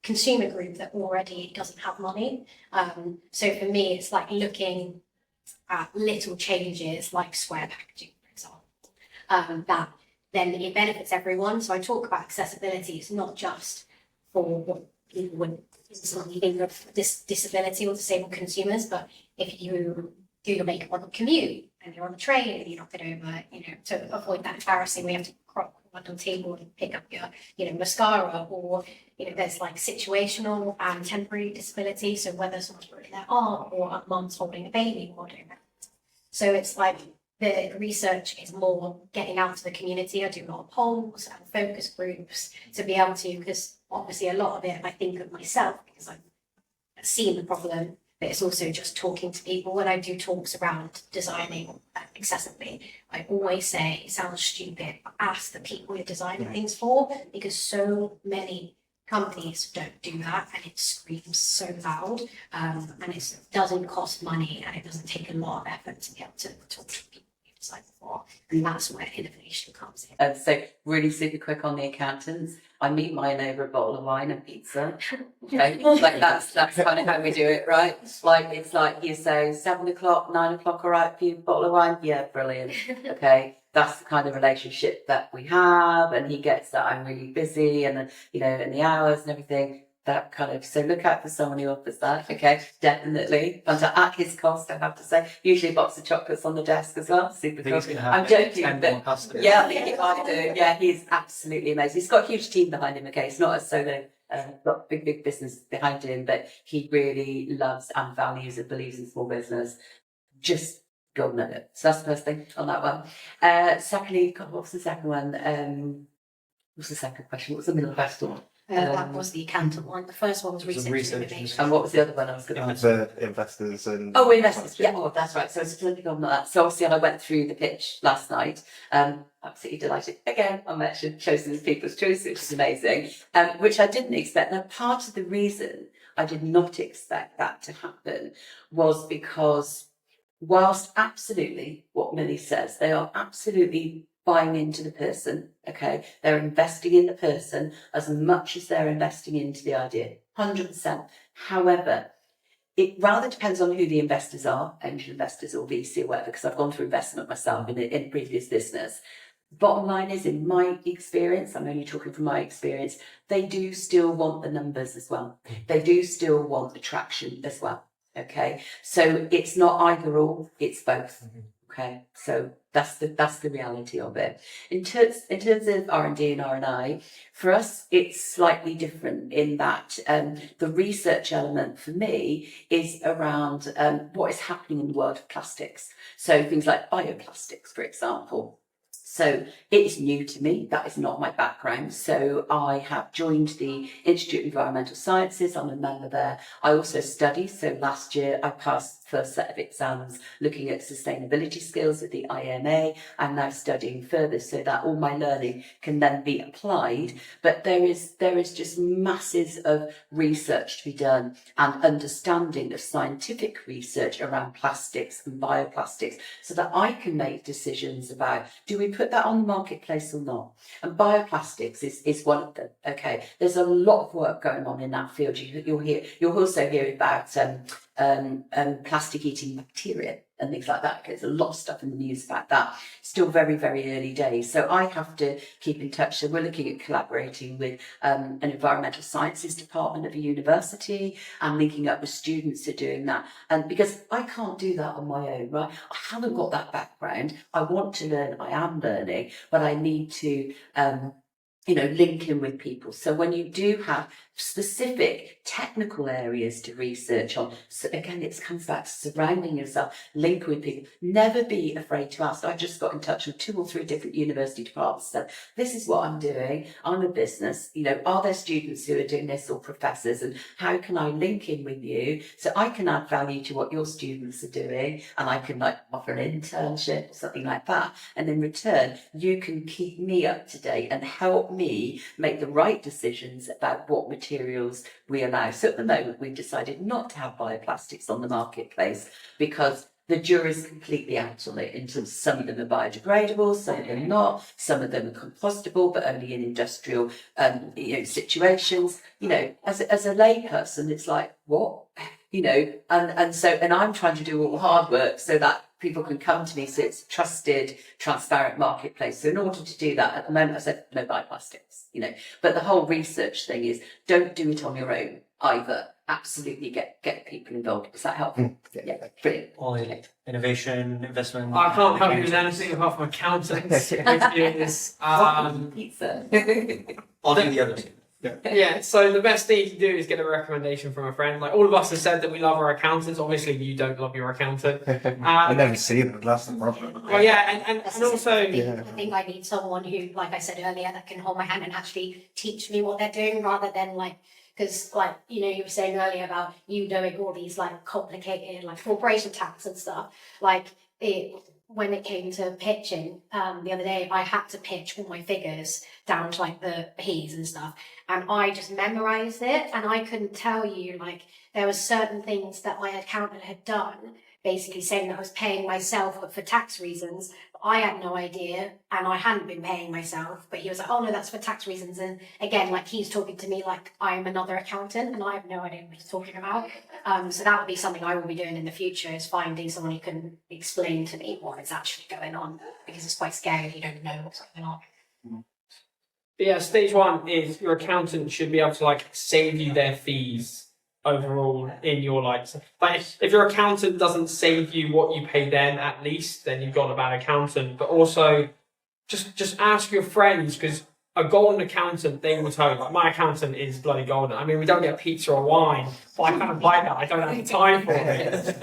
consumer group that already doesn't have money. So for me, it's looking at little changes like square packaging, for example, that then it benefits everyone. So I talk about accessibility. It's not just for what people would think of disability or disabled consumers, but if you do your makeup on the commute and you're on the train and you knock it over, to avoid that embarrassing, we have to crop on the table and pick up your, mascara, or, there's situational and temporary disability. So whether someone's broken their arm or a mum's holding a baby or doing that. So it's the research is more getting out to the community. I do a lot of polls and focus groups to be able to, because obviously a lot of it I think of myself because I've seen the problem, but it's also just talking to people. When I do talks around designing accessibly, I always say, it sounds stupid, but ask the people you're designing things for, because so many companies don't do that, and it screams so loud, and it doesn't cost money, and it doesn't take a lot of effort to be able to talk to people you've designed for, and that's where innovation comes in. So really super quick on the accountants. I meet mine over a bottle of wine and pizza. Okay, that's kind of how we do it, right? It's you say 7 o'clock, 9 o'clock, all right for you, bottle of wine? Yeah, brilliant. Okay. That's the kind of relationship that we have, and he gets that I'm really busy, and and the hours and everything. That kind of, so look out for someone who offers that. Okay, definitely. And at his cost, I have to say. Usually a box of chocolates on the desk as well. Super cool. I'm joking, but yeah, I think he might do. Yeah, he's absolutely amazing. He's got a huge team behind him. Okay, it's not a solo got big business behind him, but he really loves and values and believes in small business. Just golden nugget. So that's the first thing on that one. Secondly, God, what was the second one? What's the second question? What was the middle question? That was the accountant one. The first one was research and research. innovation. And what was the other one I was going to The investors and. Oh, investors. Yeah, oh, that's right. So it's something on that. So obviously, I went through the pitch last night. Absolutely delighted. Again, I'm actually chosen as people's choice, which is amazing. Which I didn't expect. Now, part of the reason I did not expect that to happen was because, whilst absolutely what Millie says, they are absolutely buying into the person. Okay, they're investing in the person as much as they're investing into the idea. 100%. However, it rather depends on who the investors are, angel investors or VC or whatever, because I've gone through investment myself in a previous business. Bottom line is, in my experience, I'm only talking from my experience, they do still want the numbers as well. They do still want attraction as well. Okay, so it's not either or, it's both. Okay, so that's the reality of it. In terms of R&D and R&I, for us, it's slightly different in that the research element for me is around what is happening in the world of plastics. So things like bioplastics, for example. So it's new to me. That is not my background. So I have joined the Institute of Environmental Sciences. I'm a member there. I also study. So last year I passed the first set of exams looking at sustainability skills with the IMA. I'm now studying further so that all my learning can then be applied. But there is just masses of research to be done and understanding of scientific research around plastics and bioplastics so that I can make decisions about, do we put that on the marketplace or not? And bioplastics is one of them. Okay, there's a lot of work going on in that field. You'll also hear about plastic eating bacteria and things like that. There's a lot of stuff in the news about that. Still very, very early days. So I have to keep in touch. So we're looking at collaborating with an environmental sciences department of a university and linking up with students who are doing that. And because I can't do that on my own, right? I haven't got that background. I want to learn. I am learning, but I need to link in with people. So when you do have specific technical areas to research on, so again, it comes back to surrounding yourself, link with people, never be afraid to ask. I just got in touch with 2 or 3 different university departments, said, this is what I'm doing, I'm a business, are there students who are doing this or professors, and how can I link in with you so I can add value to what your students are doing, and I can offer an internship or something like that, and in return you can keep me up to date and help me make the right decisions about what materials we allow. So at the moment we've decided not to have bioplastics on the marketplace because the jury's completely out on it. In terms of some of them are biodegradable, some of them not, some of them are compostable, but only in industrial situations. As a layperson, it's like, what? And I'm trying to do all the hard work so that people can come to me, so it's a trusted, transparent marketplace. So in order to do that, at the moment I said no bioplastics, but the whole research thing is don't do it on your own either. Absolutely get people involved. Is that helpful? Yeah, brilliant. Olly, innovation, investment. I can't help you with anything apart from accountants. Doing this. Pizza. I'll do the other 2. Yeah, so the best thing to do is get a recommendation from a friend. Like all of us have said that we love our accountants. Obviously, you don't love your accountant. I never see them. That's the problem. Well, yeah, and also, I think I need someone who, like I said earlier, that can hold my hand and actually teach me what they're doing, rather than because you were saying earlier about doing all these complicated corporation tax and stuff. When it came to pitching, the other day I had to pitch all my figures down to the P's and stuff, and I just memorized it, and I couldn't tell you there were certain things that my accountant had done, basically saying that I was paying myself for tax reasons. I had no idea, and I hadn't been paying myself, but he was like, oh no, that's for tax reasons. And again, he's talking to me like I am another accountant, and I have no idea what he's talking about. So that would be something I will be doing in the future, is finding someone who can explain to me what is actually going on, because it's quite scary if you don't know what's going on. But yeah, stage 1 is your accountant should be able to save you their fees overall in your if your accountant doesn't save you what you pay them, at least then you've got a bad accountant. But also just ask your friends, because a golden accountant, they will tell you, like, my accountant is bloody golden. I mean, we don't get pizza or wine, but I can't buy that. I don't have the time for it.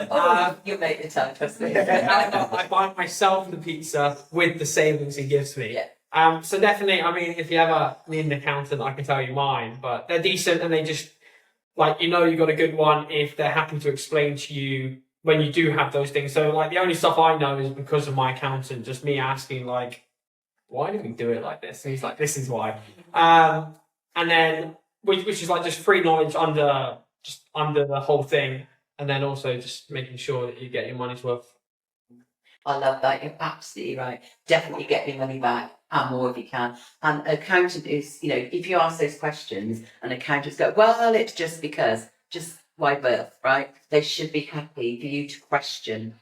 You make the time, trust me. I buy myself the pizza with the savings he gives me. Yeah. So definitely, I mean, if you ever need an accountant, I can tell you mine, but they're decent and they just, like, you got a good one if they're happy to explain to you when you do have those things. So, like, the only stuff I know is because of my accountant, just me asking, like, why do we do it like this? And he's like, this is why. And then, which is like just free knowledge under the whole thing. And then also just making sure that you get your money's worth. I love that. You're absolutely right. Definitely get your money back and more if you can. And accountant is, if you ask those questions and accountants go, well, it's just because, just why birth, right? They should be happy for you to question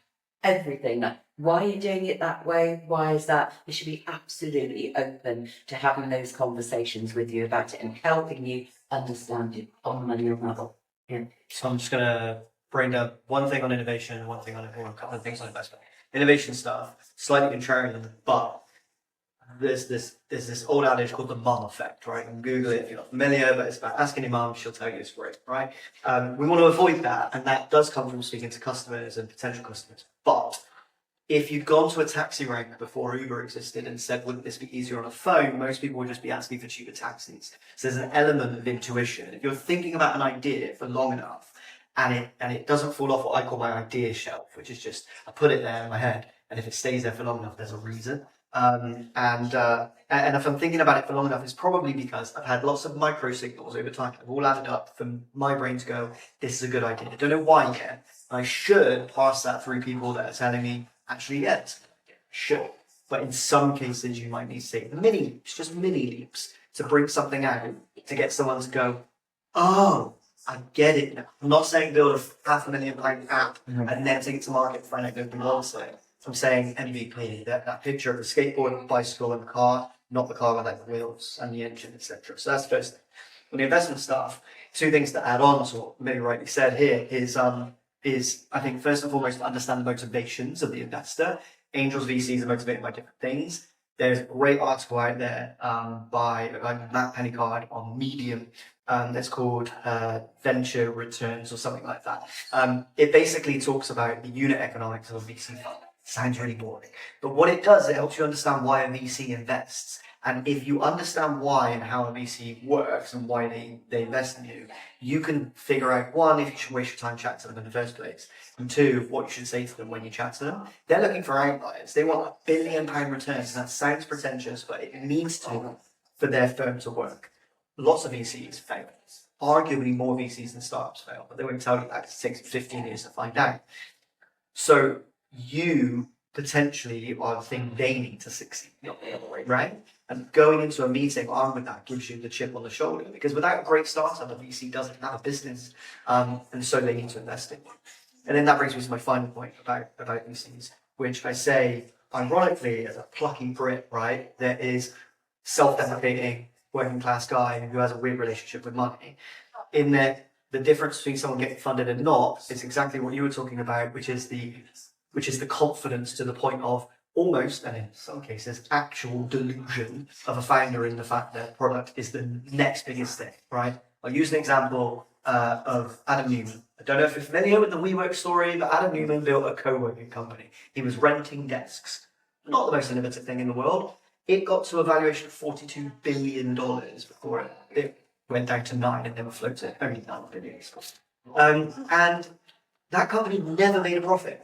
everything. Like, why are you doing it that way? Why is that? They should be absolutely open to having those conversations with you about it and helping you understand it on a money level. Yeah. So I'm just going to bring up one thing on innovation and one thing on, or a couple of things on investment. Innovation stuff, slightly contrarian, but there's this old adage called the mum effect, right? You can Google it if you're not familiar, but it's about asking your mum, she'll tell you it's great, right? We want to avoid that, and that does come from speaking to customers and potential customers. But if you'd gone to a taxi rank before Uber existed and said, wouldn't this be easier on a phone, most people would just be asking for cheaper taxis. So there's an element of intuition. If you're thinking about an idea for long enough, and it doesn't fall off what I call my idea shelf, which is just, I put it there in my head, and if it stays there for long enough, there's a reason. And if I'm thinking about it for long enough, it's probably because I've had lots of micro signals over time. They've all added up for my brain to go, this is a good idea. I don't know why yet. I should pass that through people that are telling me, actually, yes, should. But in some cases, you might need to take mini leaps, just mini leaps, to bring something out, to get someone to go, oh, I get it now. I'm not saying build a £500,000 app and then take it to market and find out nobody wants it. I'm saying MVP, that picture of the skateboard, the bicycle, and the car, not the car with like the wheels and the engine, etc. So that's the first thing. On the investment stuff, two things to add on to what Millie rightly said here is I think first and foremost to understand the motivations of the investor. Angels VCs are motivated by different things. There's a great article out there by Matt Pennycard on Medium that's called Venture Returns or something like that. It basically talks about the unit economics of a VC fund. Sounds really boring. But what it does, it helps you understand why a VC invests. And if you understand why and how a VC works and why they invest in you, you can figure out, one, if you should waste your time chatting to them in the first place, and two, what you should say to them when you chat to them. They're looking for outliers. They want £1 billion returns. And that sounds pretentious, but it needs to for their firm to work. Lots of VCs fail. Arguably more VCs than startups fail, but they won't tell you that. It takes 15 years to find out. So you potentially are the thing they need to succeed, not the other way, right? And going into a meeting armed with that gives you the chip on the shoulder, because without a great startup, a VC doesn't have a business, and so they need to invest in you. And then that brings me to my final point about VCs, which I say, ironically, as a plucky Brit, right, that is self-deprecating, working class guy who has a weird relationship with money, in that the difference between someone getting funded and not is exactly what you were talking about, which is the confidence to the point of almost, and in some cases, actual delusion of a founder in the fact that product is the next biggest thing, right? I'll use an example of Adam Newman. I don't know if you're familiar with the WeWork story, but Adam Newman built a co-working company. He was renting desks. Not the most innovative thing in the world. It got to a valuation of $42 billion before it went down to 9 and never floated. Only 9 billion. And that company never made a profit,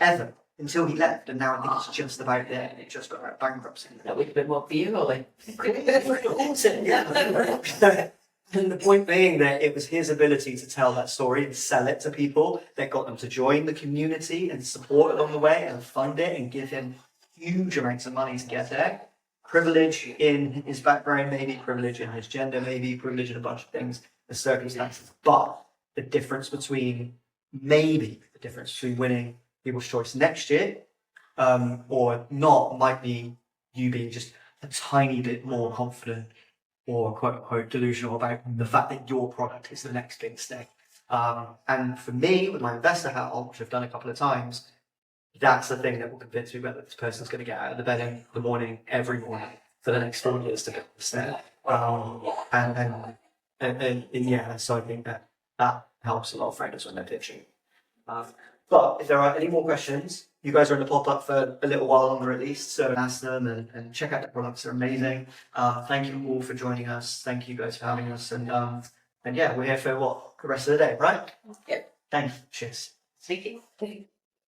ever, until he left. And now I think it's just about there. It just got out of bankruptcy. That would have been more for you, Olly. Yeah. And the point being that it was his ability to tell that story and sell it to people that got them to join the community and support along the way and fund it and give him huge amounts of money to get there. Privilege in his background, maybe privilege in his gender, maybe privilege in a bunch of things, the circumstances. But the difference between winning People's Choice next year or not might be you being just a tiny bit more confident or quote unquote delusional about the fact that your product is the next big thing. And for me, with my investor hat on, which I've done a couple of times, that's the thing that will convince me whether this person's going to get out of the bed in the morning, every morning, for the next 4 years to get us there. And yeah, so I think that helps a lot of traders when they're pitching. But if there are any more questions, you guys are in the pop-up for a little while longer at least, so ask them and check out the products, they're amazing. Thank you all for joining us, thank you guys for having us, and yeah, we're here for the rest of the day, right? Yep. Thanks, cheers. Thank you.